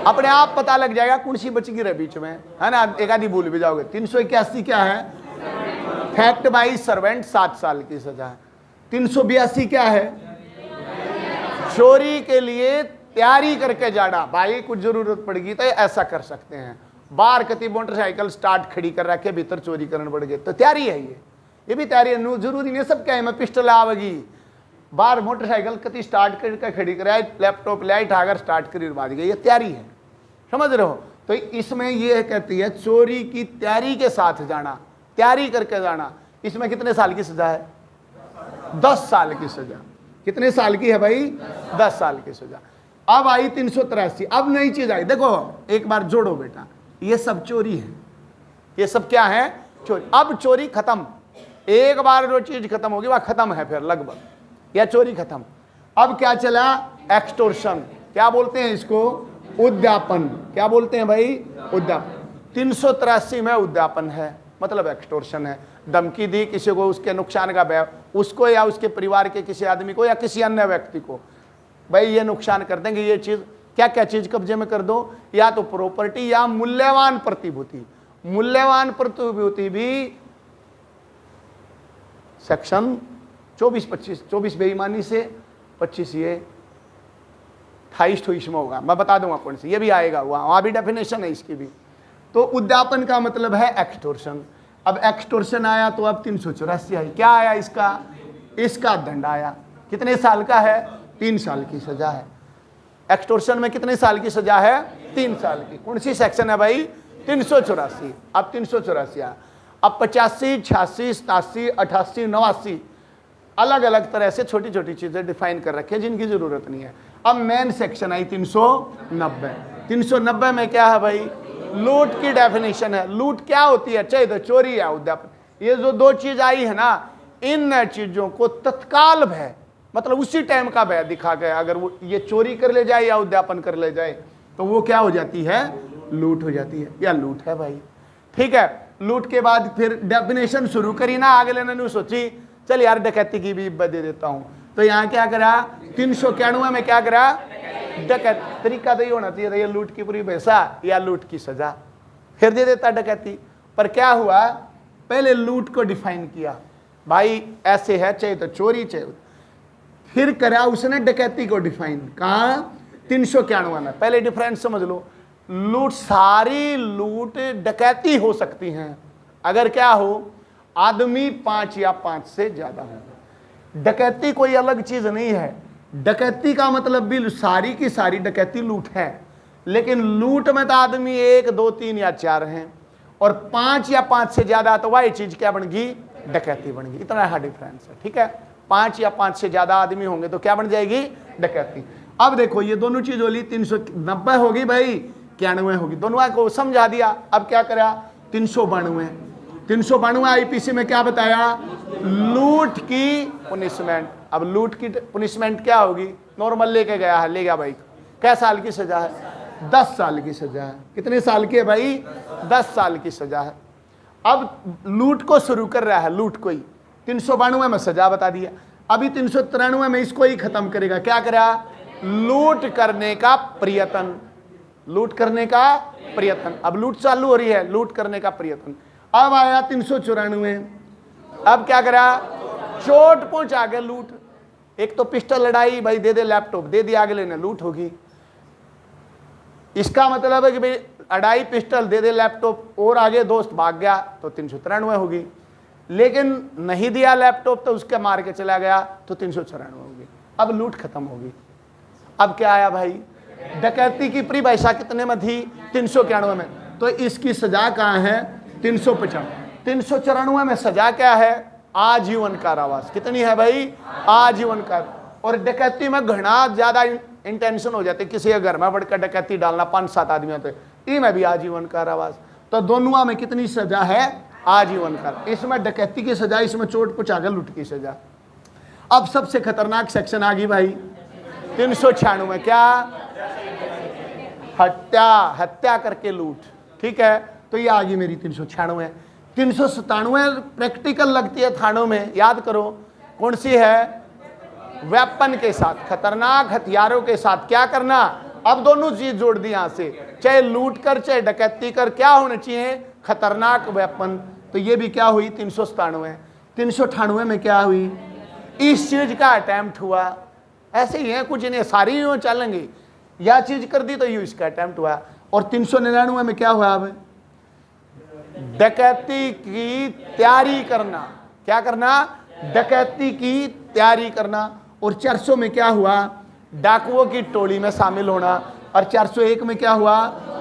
अपने आप पता लग जाएगा कौन सी बच गिर है बीच में, है ना, एक आधी भूल भी जाओगे। 381 क्या है, थेफ्ट बाय सर्वेंट, 7 साल की सजा है। 382 क्या है, चोरी के लिए तैयारी करके जाना, भाई कुछ जरूरत पड़ेगी तो ऐसा कर सकते हैं। बाहर कति मोटरसाइकिल स्टार्ट खड़ी कर रखे, भीतर चोरी करने पड़ गए तो तैयारी है, ये भी तैयारी है। जरूरी नहीं सब क्या है, मैं पिस्टल आवेगी, बाहर मोटरसाइकिल कति स्टार्ट करके खड़ी कराए, लैपटॉप लाइट आकर स्टार्ट करी मार गई, ये तैयारी है, समझ रहे हो। तो इसमें ये कहती है चोरी की तैयारी के साथ जाना, तैयारी करके जाना। इसमें कितने साल की सजा है, 10 साल की सजा। कितने साल की है भाई, 10 साल की सजा। अब आई 383, अब नई चीज आई, देखो एक बार जोड़ो बेटा, ये सब चोरी है, ये सब क्या है, चोरी। अब चोरी खत्म, एक बार जो चीज खत्म होगी वह खत्म है फिर लगभग, यह चोरी खत्म। अब क्या चला, एक्सटोर्शन, क्या बोलते हैं इसको, उद्यापन। क्या बोलते हैं भाई, उद्यापन। 383 में उद्यापन है, मतलब एक्सटोर्शन है। धमकी दी किसी को, उसके नुकसान का भय, उसको या उसके परिवार के किसी आदमी को या किसी अन्य व्यक्ति को, भाई ये नुकसान कर देंगे, ये चीज, क्या क्या चीज कब्जे में कर दो, या तो प्रॉपर्टी या मूल्यवान प्रतिभूति। मूल्यवान प्रतिभूति भी सेक्शन 24 बेईमानी से 25 ये 28 तो इसमें होगा, मैं बता दूंगा कौन सी, ये भी आएगा, वहां भी डेफिनेशन है इसकी भी। तो उद्यापन का मतलब है एक्सटोर्शन। अब एक्सटोर्शन आया तो अब 384 आई, क्या आया इसका, इसका दंड आया, कितने साल का है, 3 साल की सजा है। एक्सटोर्शन में कितने साल की सजा है, 3 साल की। कौन सी सेक्शन है भाई, 384। अब 384 आया। अब 85, 86, 87, 88, 89 अलग अलग तरह से छोटी छोटी चीजें डिफाइन कर रखे हैं जिनकी जरूरत नहीं है। अब मेन सेक्शन आई 390। 390 में क्या है भाई, लूट की डेफिनेशन है। लूट क्या होती है, चाहे तो चोरी या उद्यापन। ये जो दो चीज आई है ना, इन चीजों को तत्काल भय, मतलब उसी टाइम का भय दिखा गया। अगर वो ये चोरी कर ले जाए या उद्यापन कर ले जाए तो वो क्या हो जाती है, लूट हो जाती है, या लूट है भाई। ठीक है, लूट के बाद फिर डेफिनेशन शुरू करी ना, आगे लेने ने सोची चल यार डकैती की भी इब्बत दे देता हूं। तो यहाँ क्या करा, 391 में क्या करा, डकैत। तरीका तो ये होना चाहिए, ये लूट की पूरी पैसा या लूट की सजा, फिर दे देता डकैती। पर क्या हुआ, पहले लूट को डिफाइन किया, भाई ऐसे है, चाहे तो चोरी चाहे, फिर करा उसने डकैती को डिफाइन, कहा 391 में। पहले डिफरेंस समझ लो, लूट, सारी लूट डकैती हो सकती हैं अगर क्या हो, आदमी 5 या 5 से ज्यादा हो। डकैती कोई अलग चीज नहीं है। डकैती का मतलब भी सारी की सारी डकैती लूट है, लेकिन लूट में तो आदमी 1, 2, 3 या 4 हैं, और 5 या 5 से ज्यादा तो वही चीज क्या बन गई, डकैती बन गई। इतना है डिफरेंस है। ठीक है, 5 या 5 से ज्यादा आदमी होंगे तो क्या बन जाएगी, डकैती। अब देखो ये दोनों चीज बोली, 390 होगी भाई, 91 होगी, दोनों को समझा दिया। अब क्या करा, 392 आईपीसी में क्या बताया, लूट की पुनिशमेंट। अब लूट की पुनिशमेंट क्या होगी, नॉर्मल लेके गया है, ले गया भाई, क्या साल की सजा है, 10 साल की सजा है। कितने साल की है भाई, 10 साल की सजा है। अब लूट को शुरू कर रहा है, लूट को ही 392 में सजा बता दिया। अभी 393 में इसको ही खत्म करेगा, क्या करा, लूट करने का प्रयत्न, लूट करने का प्रयत्न। अब लूट चालू हो रही है, लूट करने का प्रयत्न। अब आया 394, अब क्या करा, चोट पहुंचा के लूट। एक तो पिस्टल लड़ाई, भाई दे दे लैपटॉप, दे दिया अगले ने, लूट होगी। इसका मतलब है कि भाई अड़ाई पिस्टल, दे दे लैपटॉप, और आगे दोस्त भाग गया तो 393 होगी। लेकिन नहीं दिया लैपटॉप तो उसके मार के चला गया तो 394 होगी। अब लूट खत्म होगी। अब क्या आया भाई, डकैती की परिभाषा कितने में थी, 391 में, तो इसकी सजा कहाँ है, 395। 394 में सजा क्या है, आजीवन कारावास। कितनी है भाई, आजीवन का। और डकैती में घना ज्यादा इंटेंशन हो जाते, किसी के घर में बढ़कर डकैती डालना, 5-7 आदमी होते, इसमें भी आजीवन कारावास। तो दोनों में कितनी सजा है, आजीवन का। इसमें डकैती की सजा, इसमें चोट पहुंचाकर लूट की सजा। अब सबसे खतरनाक सेक्शन आ गई भाई 396 में, क्या, हत्या, हत्या करके लूट। ठीक है, तो ये आ गई मेरी 396। 397 प्रैक्टिकल लगती है थानों में, याद करो कौन सी है, वेपन के साथ, खतरनाक हथियारों के साथ क्या करना। अब दोनों चीज जोड़ दी यहां से, चाहे लूट कर चाहे डकैती कर, क्या होने चाहिए, खतरनाक वेपन। तो ये भी क्या हुई 397। 398 में क्या हुई, इस चीज का अटेम्प्ट हुआ। ऐसे ही है कुछ, इन्हें सारी यूं चलेंगे, यह चीज कर दी तो यूं इसका अटेम्प्ट हुआ। और 399 में क्या हुआ, अब डकैती की तैयारी करना, क्या करना, डकैती की तैयारी करना। और 400 में क्या हुआ, डाकुओं की टोली में शामिल होना। और 401 में क्या हुआ,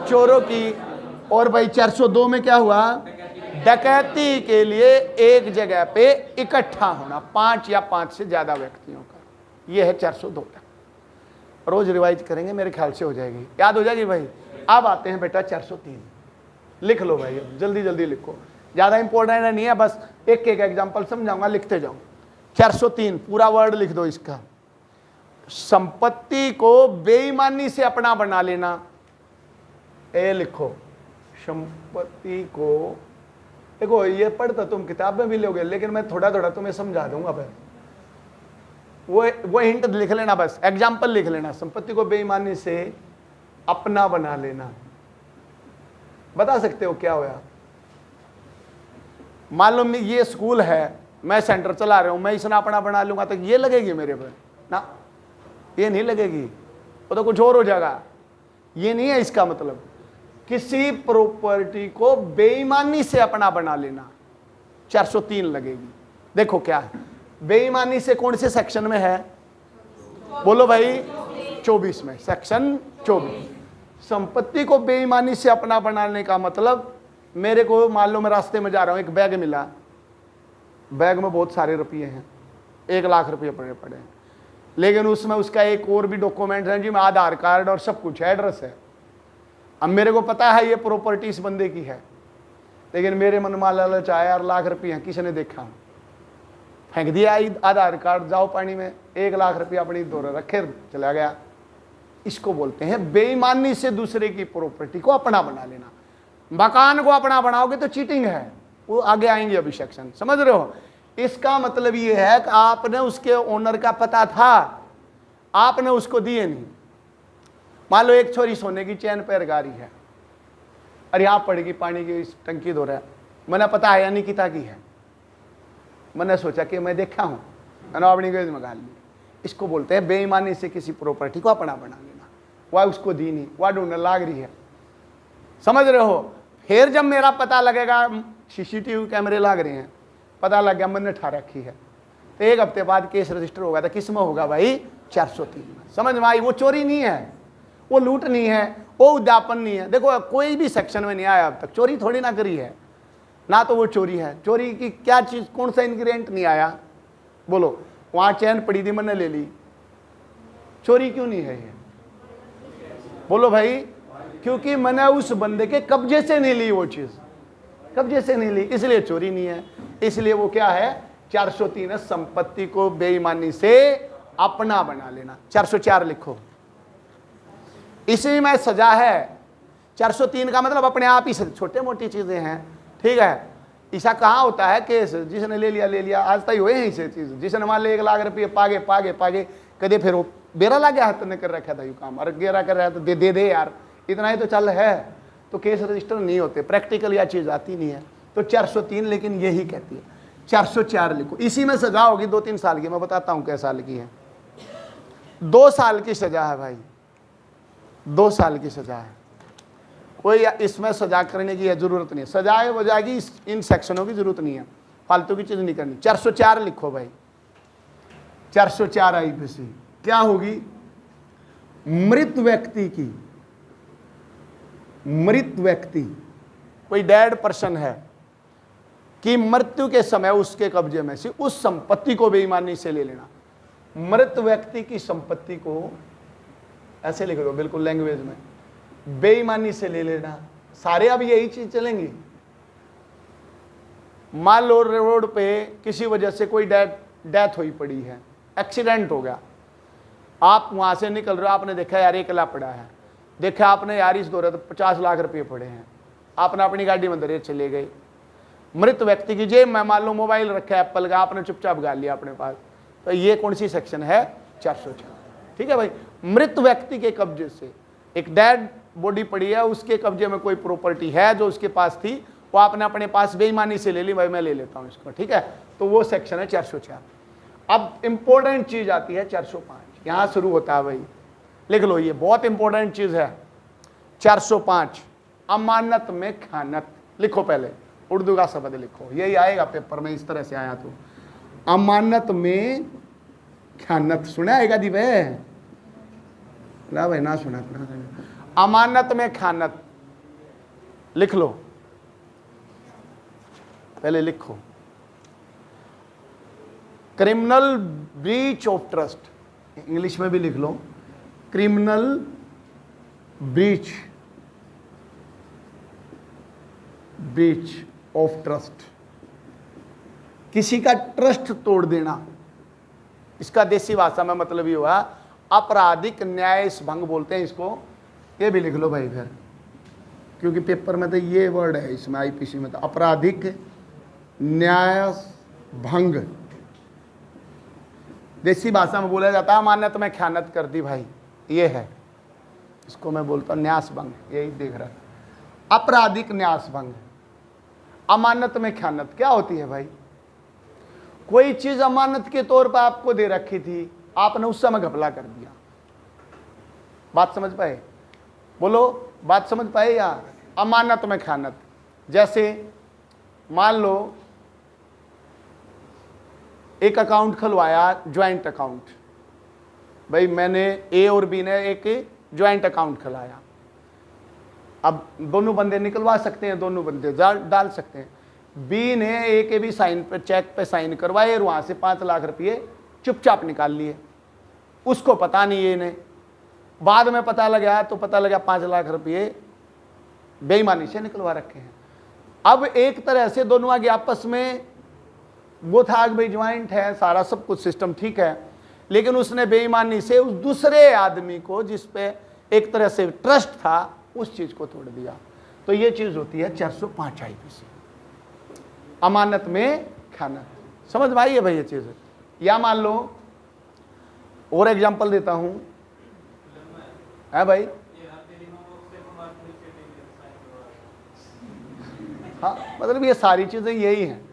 चोरों की। और भाई 402 में क्या हुआ, डकैती के लिए एक जगह पे इकट्ठा होना, 5 या 5 से ज्यादा व्यक्तियों का। ये है 402 तक। रोज रिवाइज करेंगे, मेरे ख्याल से हो जाएगी, याद हो जाएगी भाई। अब आते हैं बेटा 403, लिख लो भाई, जल्दी जल्दी लिखो, ज्यादा इंपॉर्टेंट नहीं है, बस एक एक एग्जांपल समझाऊंगा, लिखते जाओ। 403 पूरा वर्ड लिख दो इसका, संपत्ति को बेईमानी से अपना बना लेना। ए लिखो, संपत्ति को, देखो ये पढ़ता तुम किताब में भी लोगे, लेकिन मैं थोड़ा थोड़ा तुम्हें समझा दूंगा। फिर वो हिंट लिख लेना, बस एग्जाम्पल लिख लेना। संपत्ति को बेईमानी से अपना बना लेना, बता सकते हो क्या होया? मालूम नहीं, ये स्कूल है, मैं सेंटर चला रहा हूं, मैं इसने अपना बना लूंगा तो ये लगेगी मेरे पर ना, ये नहीं लगेगी, वो तो कुछ और हो जाएगा। ये नहीं है इसका मतलब। किसी प्रॉपर्टी को बेईमानी से अपना बना लेना 403 लगेगी। देखो क्या है बेईमानी से, कौन से सेक्शन में है बोलो भाई? 24 में, सेक्शन 24। संपत्ति को बेईमानी से अपना बनाने का मतलब, मेरे को मान लो मैं रास्ते में जा रहा हूं, एक बैग मिला, बैग में बहुत सारे रुपये हैं, 1 लाख रुपये पड़े हैं, लेकिन उसमें उसका एक और भी डॉक्यूमेंट है जी, में आधार कार्ड और सब कुछ है, एड्रेस है। अब मेरे को पता है ये प्रॉपर्टी इस बंदे की है, लेकिन मेरे मन में लालच आया, यार लाख रुपये हैं, किसी ने देखा, फेंक दिया आधार कार्ड, जाओ पानी में, 1 लाख रुपया अपनी दौरे रखे, चला गया। इसको बोलते हैं बेईमानी से दूसरे की प्रॉपर्टी को अपना बना लेना। मकान को अपना बनाओगे तो चीटिंग है, वो आगे आएंगे अभी सेक्शन, समझ रहे हो? इसका मतलब ये है कि आपने उसके ओनर का पता था, आपने उसको दिए नहीं। मान लो एक छोरी सोने की चैन पैर गारी है, और यहां पड़ेगी पानी की टंकी धो रहा है, मैंने पता है निकिता की है, मैंने सोचा कि मैं देखा हूं, मैंने अपनी गोद में गाल ली। इसको बोलते हैं बेईमानी से किसी प्रॉपर्टी को अपना बना लेना। वह उसको दी नहीं, वह ढूंढने लाग रही है, समझ रहे हो? फिर जब मेरा पता लगेगा, सीसीटीवी कैमरे लाग रहे हैं, पता लग गया मैंने ठा रखी है, तो 1 हफ्ते बाद केस रजिस्टर होगा, तो किस में होगा भाई? 403 में। समझ में आई? वो चोरी नहीं है, वो लूट नहीं है, वो उद्यापन नहीं है। देखो कोई भी सेक्शन में नहीं आया अब तक, चोरी थोड़ी ना करी है ना, तो वो चोरी है। चोरी की क्या चीज, कौन सा इंग्रेडिएंट नहीं आया बोलो? वहां चैन पड़ी थी, मैंने ले ली, चोरी क्यों नहीं है ये बोलो भाई? क्योंकि मैंने उस बंदे के कब्जे से नहीं ली, वो चीज कब्जे से नहीं ली, इसलिए चोरी नहीं है। इसलिए वो क्या है? 403 है, संपत्ति को बेईमानी से अपना बना लेना। 404 लिखो, इसी में सजा है। 403 का मतलब अपने आप ही छोटे मोटी चीजें हैं, ठीक है? ऐसा कहाँ होता है केस, जिसने ले लिया, आज तक हुए हैं इसे चीज। जिसने मान ले 1 लाख रुपये पागे कदे फिर वो बेरा ला गया, हाथ ने कर रखा था यू काम, और गेरा कर रहा है तो दे यार, इतना ही तो चल है, तो केस रजिस्टर नहीं होते, प्रैक्टिकल यह चीज आती नहीं है। तो 403 लेकिन यही कहती है। 404 लिखो, इसी में सजा होगी 2-3 साल की, मैं बताता हूं क्या साल की है। 2 साल की सजा है भाई, 2 साल की सजा है। कोई इसमें सजा करने की जरूरत नहीं है, सजाए हो जाएगी, इन सेक्शनों की जरूरत नहीं है, फालतू की चीज नहीं करनी। 404 लिखो भाई, 404 आईपीसी क्या होगी? मृत व्यक्ति कोई डेड पर्सन है कि मृत्यु के समय उसके कब्जे में से उस संपत्ति को बेईमानी से ले लेना। मृत व्यक्ति की संपत्ति को ऐसे लिख दो बिल्कुल लैंग्वेज में, बेईमानी से ले लेना। सारे अब यही चीज चलेंगी। मान लो रोड पे किसी वजह से कोई डेथ हुई पड़ी है, एक्सीडेंट हो गया, आप वहां से निकल रहे हो, आपने देखा यार 1 लाख पड़ा है, देखा आपने यार इस दौरे तो 50 लाख रुपए पड़े हैं, आपने अपनी गाड़ी में दरिया चले गए। मृत व्यक्ति की जेब में मान लो मोबाइल रखा है एप्पल का, आपने चुपचाप गाल लिया अपने पास, तो ये कौन सी सेक्शन है? 404। ठीक है भाई, मृत व्यक्ति के कब्जे से, एक डेड बॉडी पड़ी है, उसके कब्जे में कोई प्रॉपर्टी है जो उसके पास थी, वो आपने अपने पास बेईमानी से ले ली, भाई मैं ले लेता हूं इसको, ठीक है, तो वो सेक्शन है 404। अब इंपॉर्टेंट चीज आती है 405, यहां शुरू होता है भाई, लिख लो, ये बहुत इंपॉर्टेंट चीज है। 405 अमानत में खानत, लिखो पहले उर्दू का शब्द लिखो, यही आएगा पेपर में, इस तरह से आया तो अमानत में खानत, सुना आएगा दी भाई ना भाई, ना सुना, अमानत में खानत लिख लो, पहले लिखो, criminal breach of trust, English में भी लिख लो, क्रिमिनल ब्रीच ऑफ ट्रस्ट, किसी का ट्रस्ट तोड़ देना, इसका देसी भाषा में मतलब ये हुआ आपराधिक न्याय भंग बोलते हैं इसको, ये भी लिख लो भाई। फिर क्योंकि पेपर में तो ये वर्ड है, इसमें आईपीसी में तो आपराधिक न्याय भंग, देसी भाषा में बोला जाता है अमानत में ख्यानत कर दी भाई, ये है, इसको मैं बोलता हूँ न्यास भंग, यही देख रहा है, आपराधिक न्यास भंग। अमानत में ख्यानत क्या होती है भाई? कोई चीज अमानत के तौर पर आपको दे रखी थी, आपने उस समय घपला कर दिया। बात समझ पाए? बोलो, बात समझ पाए यार? अमानत में ख्यानत, जैसे मान लो एक अकाउंट खुलवाया, ज्वाइंट अकाउंट, भाई मैंने ए और बी ने एक ज्वाइंट अकाउंट खुलाया। अब दोनों बंदे निकलवा सकते हैं, दोनों बंदे डाल सकते हैं। बी ने ए के भी साइन पे, चेक पे साइन करवाए और वहां से 5 लाख रुपये चुपचाप निकाल लिए, उसको पता नहीं, ये ने बाद में पता लगा तो पता लगा 5 लाख रुपये बेईमानी से निकलवा रखे हैं। अब एक तरह से दोनों आगे आपस में वो था भाई ज्वाइंट है, सारा सब कुछ सिस्टम ठीक है, लेकिन उसने बेईमानी से उस दूसरे आदमी को जिस पे एक तरह से ट्रस्ट था उस चीज को तोड़ दिया। तो ये चीज होती है 405 आईपीसी, अमानत में ख्यानत। समझ में आई है भाई ये चीज? या मान लो और एग्जांपल देता हूं, है भाई, हाँ मतलब ये सारी चीजें यही हैं।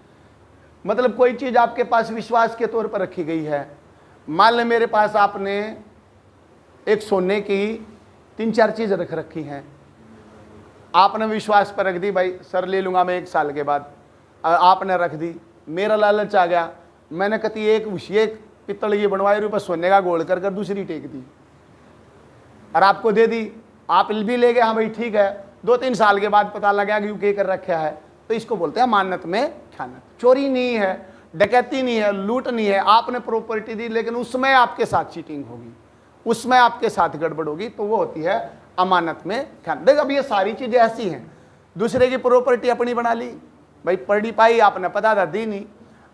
मतलब कोई चीज आपके पास विश्वास के तौर पर रखी गई है, मान ले मेरे पास आपने एक सोने की 3-4 चीज रख रखी हैं, आपने विश्वास पर रख दी, भाई सर ले लूंगा मैं 1 साल के बाद, आपने रख दी, मेरा लालच आ गया, मैंने कती एक पित्तल ये बनवाई रुपये सोने का गोल्ड कर दूसरी टेक दी और आपको दे दी, आप भी ले गए, हाँ भाई ठीक है, 2-3 साल के बाद पता लगा कि यूके कर रखा है, तो इसको बोलते हैं अमानत में ख्यानत। चोरी नहीं है, डकैती नहीं है, लूट नहीं है, आपने प्रॉपर्टी दी लेकिन उसमें आपके साथ चीटिंग होगी, उसमें आपके साथ गड़बड़ होगी, तो वो होती है अमानत में ख्यानत। देख अब ये सारी चीजें ऐसी हैं, दूसरे की प्रॉपर्टी अपनी बना ली, भाई पढ़ी पाई आपने, पता था दी नहीं,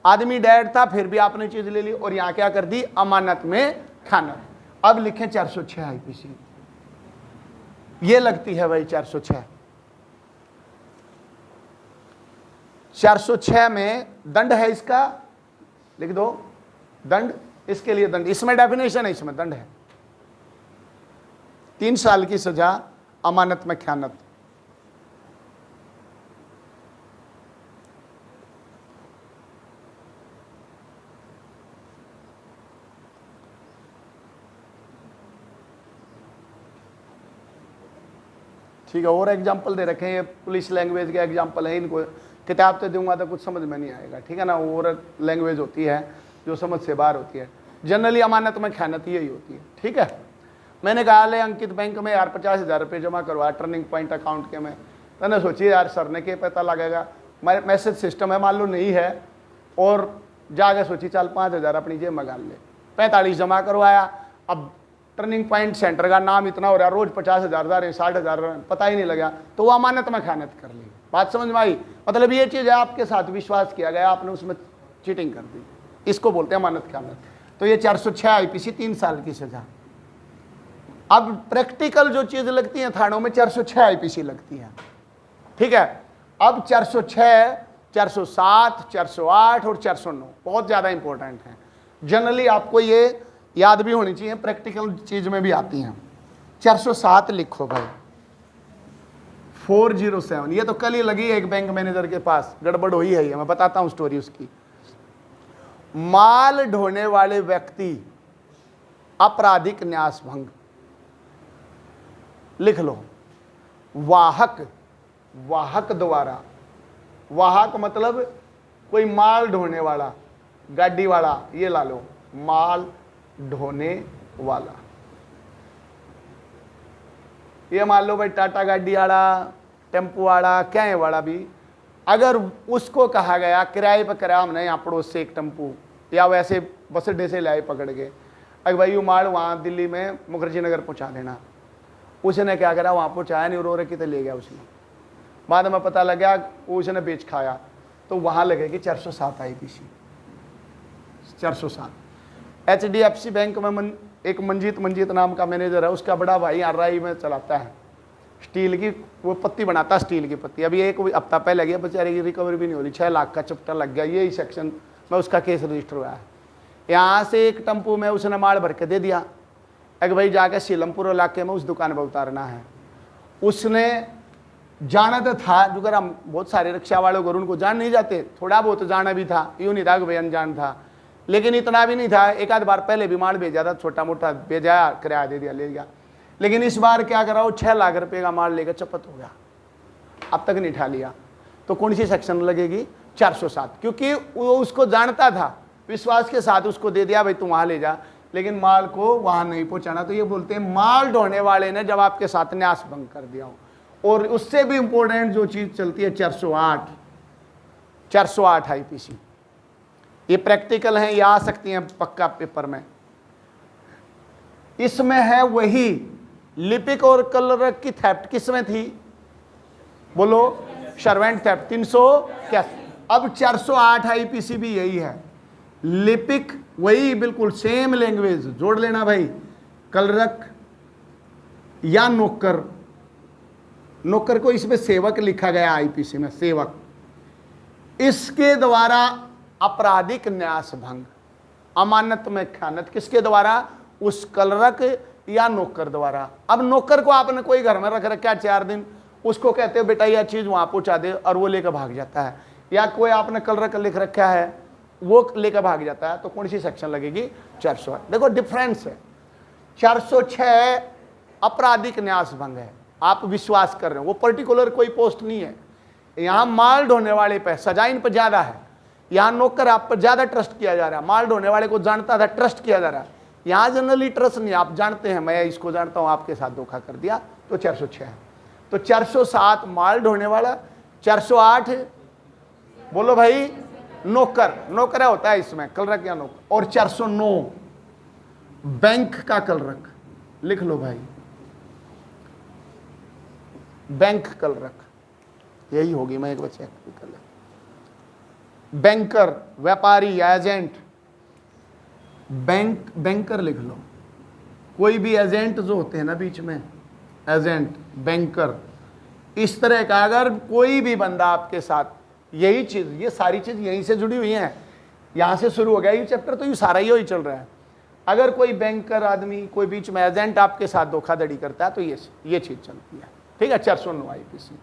आदमी डेड था फिर भी आपने चीज ले ली, और यहाँ क्या कर दी? अमानत में ख्यानत। अब लिखें 406 आईपीसी, ये लगती है भाई 406। 406 में दंड है इसका, लिख दो दंड, इसके लिए दंड, इसमें डेफिनेशन है, इसमें दंड है 3 साल की सजा अमानत में ख्यानत। ठीक है, और एग्जाम्पल दे रखे हैं, ये पुलिस लैंग्वेज के एग्जाम्पल है, इनको किताब तो दूंगा तो कुछ समझ में नहीं आएगा, ठीक है ना, और लैंग्वेज होती है जो समझ से बाहर होती है। जनरली अमानत में ख्यानत यही होती है, ठीक है। मैंने कहा ले अंकित बैंक में यार 50,000 रुपये जमा करवा टर्निंग पॉइंट अकाउंट के में, मैंने सोचिए यार सर ने क्या पता लगेगा, मैसेज सिस्टम है, मान लो नहीं है, और जाके सोची चल 5,000 अपनी जेब में गाल ले, 45 जमा करवाया। अब टर्निंग पॉइंट सेंटर का नाम इतना हो रहा है, रोज 50,000 जा रहे हैं, 60,000 पता ही नहीं लगा, तो वो अमानत में ख्यानत कर ली। बात समझ में आई? मतलब ये चीज़ है, आपके साथ विश्वास किया गया, आपने उसमें चीटिंग कर दी, इसको बोलते हैं अमानत ख्यानत। तो ये 406 आईपीसी 3 साल की सजा। अब प्रैक्टिकल जो चीज लगती है थानों में 406 आईपीसी लगती है, ठीक है। अब 406, 407, 408 और 409 बहुत ज्यादा इंपॉर्टेंट है, जनरली आपको ये याद भी होनी चाहिए, प्रैक्टिकल चीज में भी आती हैं। 407 लिखो भाई, 407, ये तो कल ही लगी एक बैंक मैनेजर के पास, गड़बड़ हुई है, ये मैं बताता हूं स्टोरी उसकी। माल ढोने वाले व्यक्ति आपराधिक न्यास भंग, लिख लो। वाहक, वाहक द्वारा, वाहक मतलब कोई माल ढोने वाला, गाड़ी वाला, ये ला लो, माल ढोने वाला। ये मान लो भाई टाटा गाड़ी वाला, टेम्पो वाला, क्या है वाला भी, अगर उसको कहा गया किराए पर कराया हमने यहाँ पड़ोस से एक टेम्पो, या वैसे बस अड्डे से लाए पकड़ के, अगर भाई यू माल वहाँ दिल्ली में मुखर्जी नगर पहुँचा देना, उसने क्या करा, वहाँ पहुँचाया नहीं, रो कितने ले गया उसने, बाद में पता लगा उसने बेच खाया, तो वहाँ लगेगी 407 आईपीसी, 407। HDFC बैंक में एक मंजीत नाम का मैनेजर है, उसका बड़ा भाई यहाँ राई में चलाता है, स्टील की वो पत्ती बनाता, स्टील की पत्ती। अभी एक हफ्ता पहले गया, बेचारे की रिकवरी भी नहीं हो रही, 6 लाख का चपटा लग गया, यही सेक्शन में उसका केस रजिस्टर हुआ है। यहाँ से एक टम्पू में उसने माल भर के दे दिया, एक भाई जाके सीलमपुर इलाके में उस दुकान पर उतारना है। उसने जाना तो था, जो कर हम बहुत सारे रिक्शा वालों को उनको जान नहीं जाते, थोड़ा बहुत जाना भी था, यूँ नहीं था कि भाई अनजान था, लेकिन इतना भी नहीं था। एक आध बार पहले भी माल भेजा था, छोटा मोटा भेजा, किराया दे दिया, ले गया। लेकिन इस बार क्या करा, वो 6 लाख रुपए का माल लेकर चपत हो गया, अब तक नहीं ठा लिया। तो कौन सी सेक्शन लगेगी? 407, क्योंकि वो उसको जानता था, विश्वास के साथ उसको दे दिया, भाई तू वहां ले जा, लेकिन माल को वहां नहीं पहुंचाना। तो ये बोलते हैं माल ढोने वाले ने जब आपके साथ न्यास भंग कर दिया हो। और उससे भी इंपॉर्टेंट जो चीज चलती है 408 आईपीसी, ये प्रैक्टिकल है, ये आ सकती हैं पक्का पेपर में। इसमें है वही लिपिक और कलरक की थेफ्ट, किसमें थी बोलो? Servant theft 381। अब 408 आईपीसी भी यही है, लिपिक वही बिल्कुल सेम लैंग्वेज, जोड़ लेना भाई, कलरक या नौकर, नौकर को इसमें सेवक लिखा गया आईपीसी में, सेवक, इसके द्वारा आपराधिक न्यास भंग, अमानत में खयानत, किसके द्वारा? उस कलरक या नौकर द्वारा। अब नौकर को आपने कोई घर में रख रखा 4 दिन, उसको कहते हो बेटा यह चीज वहां पहुंचा दे, और वो लेकर भाग जाता है। या कोई आपने कलरक लिख रखा है, वो लेकर भाग जाता है, तो कौन सी सेक्शन लगेगी? 408। देखो डिफरेंस है, 406 आपराधिक न्यास भंग है, आप विश्वास कर रहे हो, वो पर्टिकुलर कोई पोस्ट नहीं है। यहाँ माल ढोने वाले पे सजा इन पर ज्यादा है, यहाँ नौकर आप पर ज्यादा ट्रस्ट किया जा रहा है, माल ढोने वाले को जानता था, ट्रस्ट किया जा रहा है। यहाँ जनरली ट्रस्ट नहीं, आप जानते हैं मैं इसको जानता हूँ, आपके साथ धोखा कर दिया, तो 406 है। तो 407 माल ढोने वाला, 408 बोलो भाई नौकर, नौकर होता है इसमें, कलरक या नौकर। और 409 बैंक का कलरक, लिख लो भाई, बैंक कलरक यही होगी, मैं एक बार चेक कर ले। बैंकर, व्यापारी, एजेंट, बैंकर लिख लो, कोई भी एजेंट जो होते हैं ना बीच में, एजेंट, बैंकर, इस तरह का अगर कोई भी बंदा आपके साथ, यही चीज, ये सारी चीज यहीं से जुड़ी हुई हैं, यहां से शुरू हो गया ये चैप्टर, तो ये सारा ही चल रहा है। अगर कोई बैंकर आदमी, कोई बीच में एजेंट आपके साथ धोखाधड़ी करता है, तो ये चीज चलती है, ठीक है। 409 आईपीसी।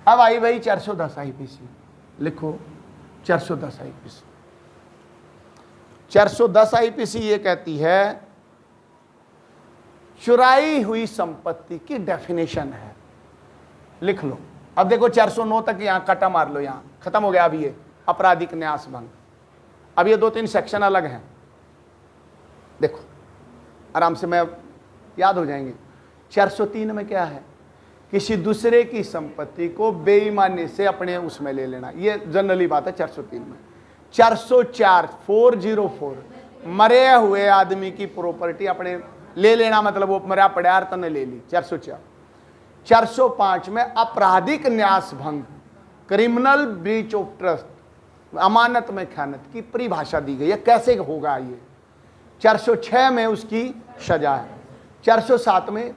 अब आई भाई 410 आईपीसी, लिखो 410 आईपीसी। 410 आईपीसी ये कहती है चुराई हुई संपत्ति की डेफिनेशन है, लिख लो। अब देखो 409 तक यहां काटा मार लो, यहां खत्म हो गया। अब ये आपराधिक न्यास भंग, अब ये 2-3 सेक्शन अलग हैं, देखो आराम से मैं याद हो जाएंगे। 403 में क्या है? किसी दूसरे की संपत्ति को बेईमानी से अपने उसमें ले लेना, ये जनरली बात है 403 में। 404 मरे हुए आदमी की प्रॉपर्टी अपने ले लेना, मतलब वो मरा पड़ा तो ने ले ली, 404। 405 में आपराधिक न्यास भंग, क्रिमिनल ब्रीच ऑफ ट्रस्ट, अमानत में खयानत की परिभाषा दी गई है, कैसे होगा ये। 406 में उसकी सजा है। 407 में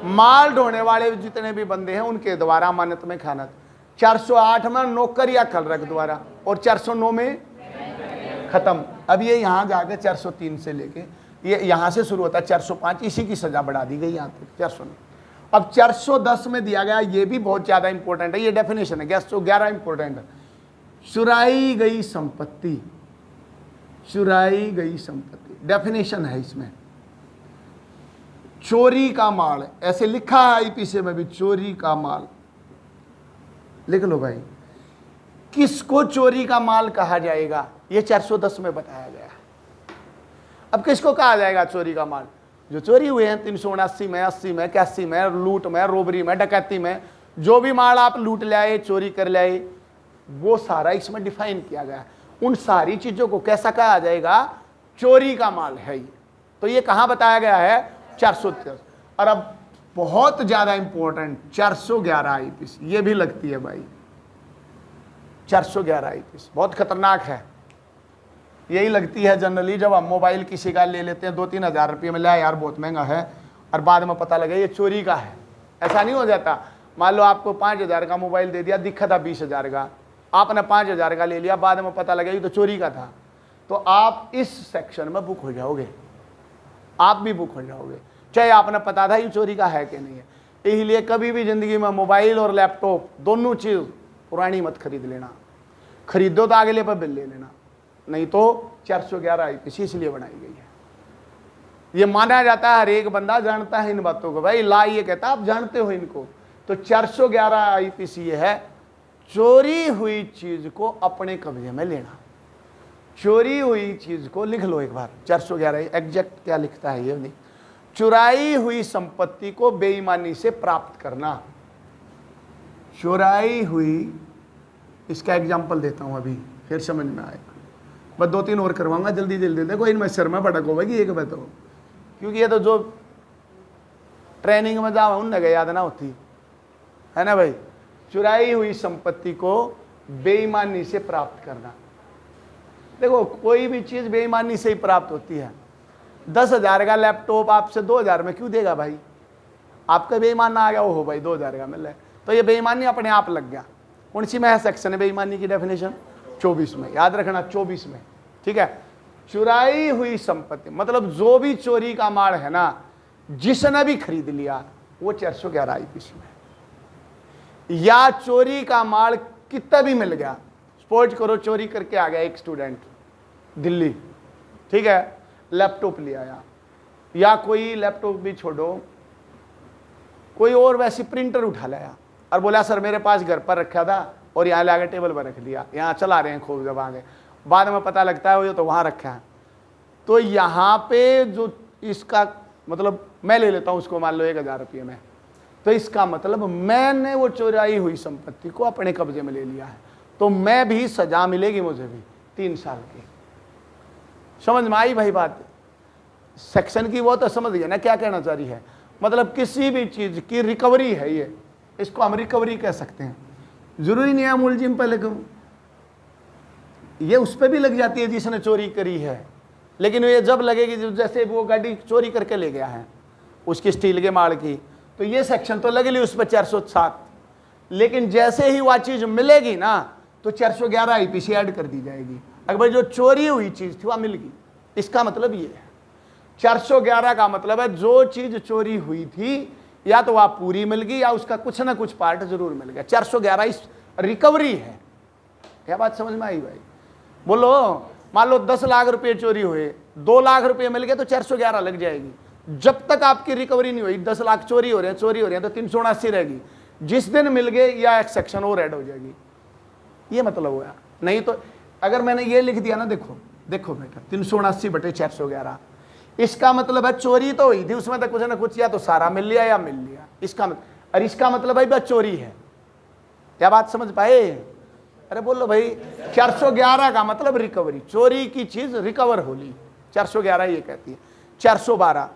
माल ढोने वाले जितने भी बंदे हैं उनके द्वारा अमानत में खयानत। 408 में नौकर या कलरक द्वारा, और 409 में खत्म। अब ये यहाँ जाके 403 से लेके ये यहाँ से शुरू होता है 405, इसी की सजा बढ़ा दी गई यहाँ तक 409। अब 410 में दिया गया, ये भी बहुत ज्यादा इंपॉर्टेंट है, ये डेफिनेशन है, 411 इंपॉर्टेंट है। चुराई गई संपत्ति, चुराई गई संपत्ति डेफिनेशन है इसमें, चोरी का माल, ऐसे लिखा है आईपीसी में भी, चोरी का माल, लिख लो भाई। किसको चोरी का माल कहा जाएगा, ये 410 में बताया गया है। अब किसको कहा जाएगा चोरी का माल? जो चोरी हुए हैं 379 में, 80 में, 81 में, लूट में, रोबरी में, डकैती में, जो भी माल आप लूट लाए, चोरी कर लाए, वो सारा इसमें डिफाइन किया गया है। उन सारी चीजों को कैसा कहा जाएगा? चोरी का माल है ये। तो ये कहां बताया गया है? 413। और अब बहुत ज्यादा इंपॉर्टेंट 411 आईपीसी, ये भी लगती है भाई। 411 आईपीसी बहुत खतरनाक है, यही लगती है जनरली जब हम मोबाइल किसी का ले लेते हैं 2-3 हज़ार रुपये में, लिया यार बहुत महंगा है, और बाद में पता लगे ये चोरी का है, ऐसा नहीं हो जाता। मान लो आपको 5,000 का मोबाइल दे दिया, दिखा था 20,000 का, आपने 5,000 का ले लिया, बाद में पता लगा ये तो चोरी का था, तो आप इस सेक्शन में बुक हो जाओगे, आप भी बुक हो जाओगे, चाहे आपने पता था ये चोरी का है कि नहीं है। इसलिए कभी भी जिंदगी में मोबाइल और लैपटॉप दोनों चीज पुरानी मत खरीद लेना। खरीदो तो अगले पर बिल ले लेना, नहीं तो 411 आईपीसी इसलिए बनाई गई है। ये माना जाता है हर एक बंदा जानता है इन बातों को, भाई ला ये कहता आप जानते हो इनको। तो 411 आईपीसी ये है, चोरी हुई चीज को अपने कब्जे में लेना। चोरी हुई चीज को लिख लो एक बार, 411 एग्जैक्ट क्या लिखता है ये नहीं। चुराई हुई संपत्ति को बेईमानी से प्राप्त करना। चुराई हुई, इसका एग्जाम्पल देता हूं अभी, फिर समझ में आएगा। बस 2-3 और करवाऊंगा जल्दी जल्दी, देखो इनमें सर में भटक होगा कि एक बताओ, क्योंकि ये तो जो ट्रेनिंग में जाओ उन गए याद ना होती है ना भाई। चुराई हुई संपत्ति को बेईमानी से प्राप्त करना। देखो कोई भी चीज बेईमानी से ही प्राप्त होती है। 10,000 का लैपटॉप आपसे 2,000 में क्यों देगा भाई? आपका बेईमान ना आ गया, हो भाई 2,000 का मिल रहा है, तो ये बेईमानी अपने आप लग गया। कौन सी में है सेक्शन है बेईमानी की डेफिनेशन? 24 में, याद रखना 24 में, ठीक है। चुराई हुई संपत्ति मतलब जो भी चोरी का माल है ना, जिसने भी खरीद लिया वो 411 आईपीसी में। या चोरी का माल कितना भी मिल गया, सपोज करो चोरी करके आ गया एक स्टूडेंट दिल्ली, ठीक है, लैपटॉप ले आया, या कोई लैपटॉप भी छोड़ो, कोई और वैसी प्रिंटर उठा लाया और बोला सर मेरे पास घर पर रखा था और यहाँ लाकर टेबल पर रख दिया, यहाँ चला रहे हैं खूब जब आगे, बाद में पता लगता है वो तो वहाँ रखा है। तो यहाँ पे जो इसका मतलब मैं ले लेता हूँ उसको मान लो 1,000 रुपये में, तो इसका मतलब मैंने वो चुराई हुई संपत्ति को अपने कब्जे में ले लिया है, तो मैं भी सजा मिलेगी मुझे भी 3 साल की। समझ में आई भाई बात? सेक्शन की वो तो समझ गए ना क्या कहना चाह रही है। मतलब किसी भी चीज की रिकवरी है ये, इसको हम रिकवरी कह सकते हैं। जरूरी नहीं है मुलजिम पे लगूं, ये उस पर भी लग जाती है जिसने चोरी करी है, लेकिन ये जब लगेगी जैसे वो गाड़ी चोरी करके ले गया है उसकी स्टील के माल की, तो ये सेक्शन तो लगेगी उस पर 407, लेकिन जैसे ही वह चीज मिलेगी ना तो 411 आईपीसी ऐड कर दी जाएगी। अगर जो चोरी हुई चीज थी वह मिल गई, इसका मतलब ये है। 411 का मतलब है जो चीज चोरी हुई थी या तो वह पूरी मिल गई या उसका कुछ ना कुछ पार्ट जरूर मिल गया। 411 इस रिकवरी है। क्या बात समझ में आई भाई? बोलो मान लो 10 लाख रुपए चोरी हुए, 2 लाख रुपए मिल गए तो 411 लग जाएगी। जब तक आपकी रिकवरी नहीं हुई, 10 लाख चोरी हो रहे हैं तो 379 रहेगी। जिस दिन मिल गए या एक सेक्शन और ऐड हो जाएगी, ये मतलब हुआ। नहीं तो अगर मैंने ये लिख दिया ना, देखो बेटा 379/411, इसका मतलब है चोरी तो हुई थी, उसमें तो कुछ ना कुछ या तो सारा मिल लिया या मिल लिया, इसका मतलब। और इसका मतलब भाई बस चोरी है। क्या बात समझ पाए? अरे बोलो भाई, 411 का मतलब रिकवरी, चोरी की चीज रिकवर होली, 411 ये कहती है। 412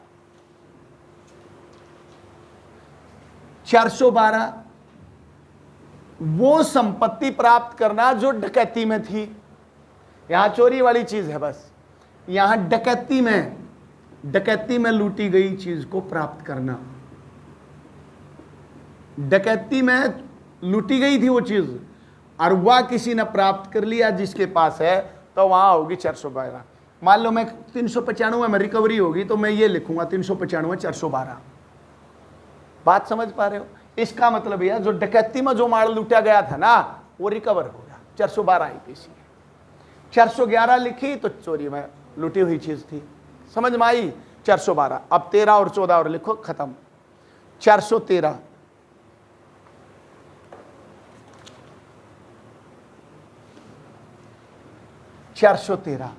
वो संपत्ति प्राप्त करना जो डकैती में थी। यहां चोरी वाली चीज है बस, यहां डकैती में लूटी गई चीज को प्राप्त करना। डकैती में लूटी गई थी वो चीज और वह किसी ने प्राप्त कर लिया जिसके पास है, तो वहां होगी 412। मान लो मैं 395 में रिकवरी होगी तो मैं ये लिखूंगा 395/412। बात समझ पा रहे हो? इसका मतलब यह जो डकैती में जो माल लूटा गया था ना वो रिकवर हो गया, 412 आईपीसी। 411 लिखी तो चोरी में लूटी हुई चीज थी। समझ में आई? 412। अब 13 और 14 और लिखो, खत्म। 413 413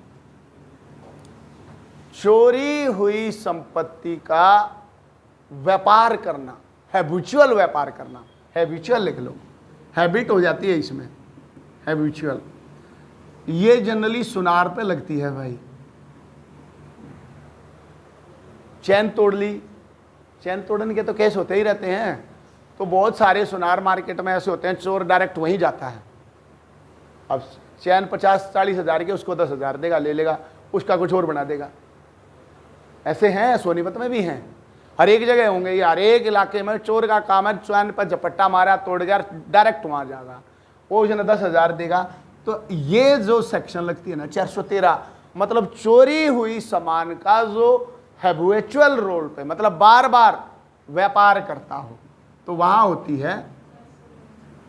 चोरी हुई संपत्ति का व्यापार करना, हैबिचुअल व्यापार करना। हैबिचुअल लिख लो, हैबिट हो जाती है इसमें, हैबिचुअल। ये जनरली सुनार पे लगती है भाई। चैन तोड़ ली, चैन तोड़ने के तो केस होते ही रहते हैं, तो बहुत सारे सुनार मार्केट में ऐसे होते हैं, चोर डायरेक्ट वहीं जाता है। अब चैन 50-40 हज़ार के, उसको 10,000 देगा, ले लेगा, उसका कुछ और बना देगा। ऐसे हैं, सोनीपत में भी हैं। हर एक जगह होंगे यार, एक इलाके में चोर का काम है चैन पर झपट्टा मारा तोड़ गया डायरेक्ट वहां जाएगा, वो उसने 10,000 देगा। तो ये जो सेक्शन लगती है ना 413, मतलब चोरी हुई सामान का जो हैबिचुअल रोल पे, मतलब बार बार व्यापार करता हो, तो वहां होती है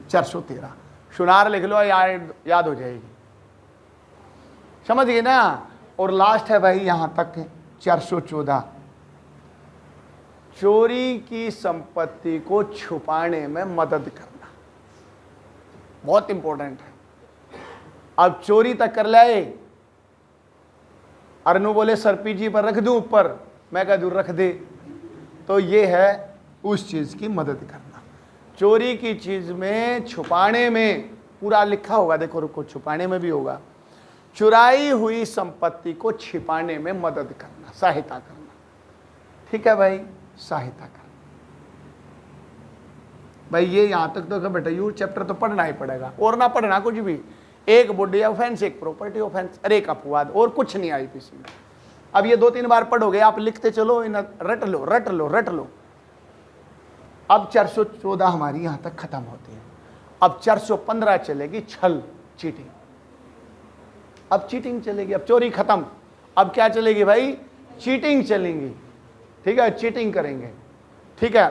413। सुनार लिख लो, याद हो जाएगी, समझ गए ना। और लास्ट है भाई यहां तक 414, चोरी की संपत्ति को छुपाने में मदद करना, बहुत इंपॉर्टेंट है। अब चोरी तक कर लाए, अरनू बोले सरपी जी पर रख दूं ऊपर, मैं कह दूं रख दे, तो ये है उस चीज की मदद करना। चोरी की चीज में छुपाने में पूरा लिखा होगा, देखो रुको, छुपाने में भी होगा, चुराई हुई संपत्ति को छिपाने में मदद करना, सहायता करना। ठीक है भाई, सहायता करना। भाई ये यहां तक तो बेटा यू चैप्टर तो पढ़ना ही पड़ेगा, और ना पढ़ना कुछ भी, एक बॉडी ऑफेंस, एक प्रॉपर्टी ऑफेंस, अरे एक अपवाद, और कुछ नहीं आईपीसी में। अब ये 2-3 बार पढ़ोगे आप, लिखते चलो, इन रट लो रट लो रट लो। अब 414 हमारी यहां तक खत्म होती है। अब 415 चलेगी छल, चीटिंग। अब चीटिंग चलेगी, अब चोरी खत्म, अब क्या चलेगी भाई, चीटिंग चलेंगी। ठीक है, चीटिंग करेंगे। ठीक है,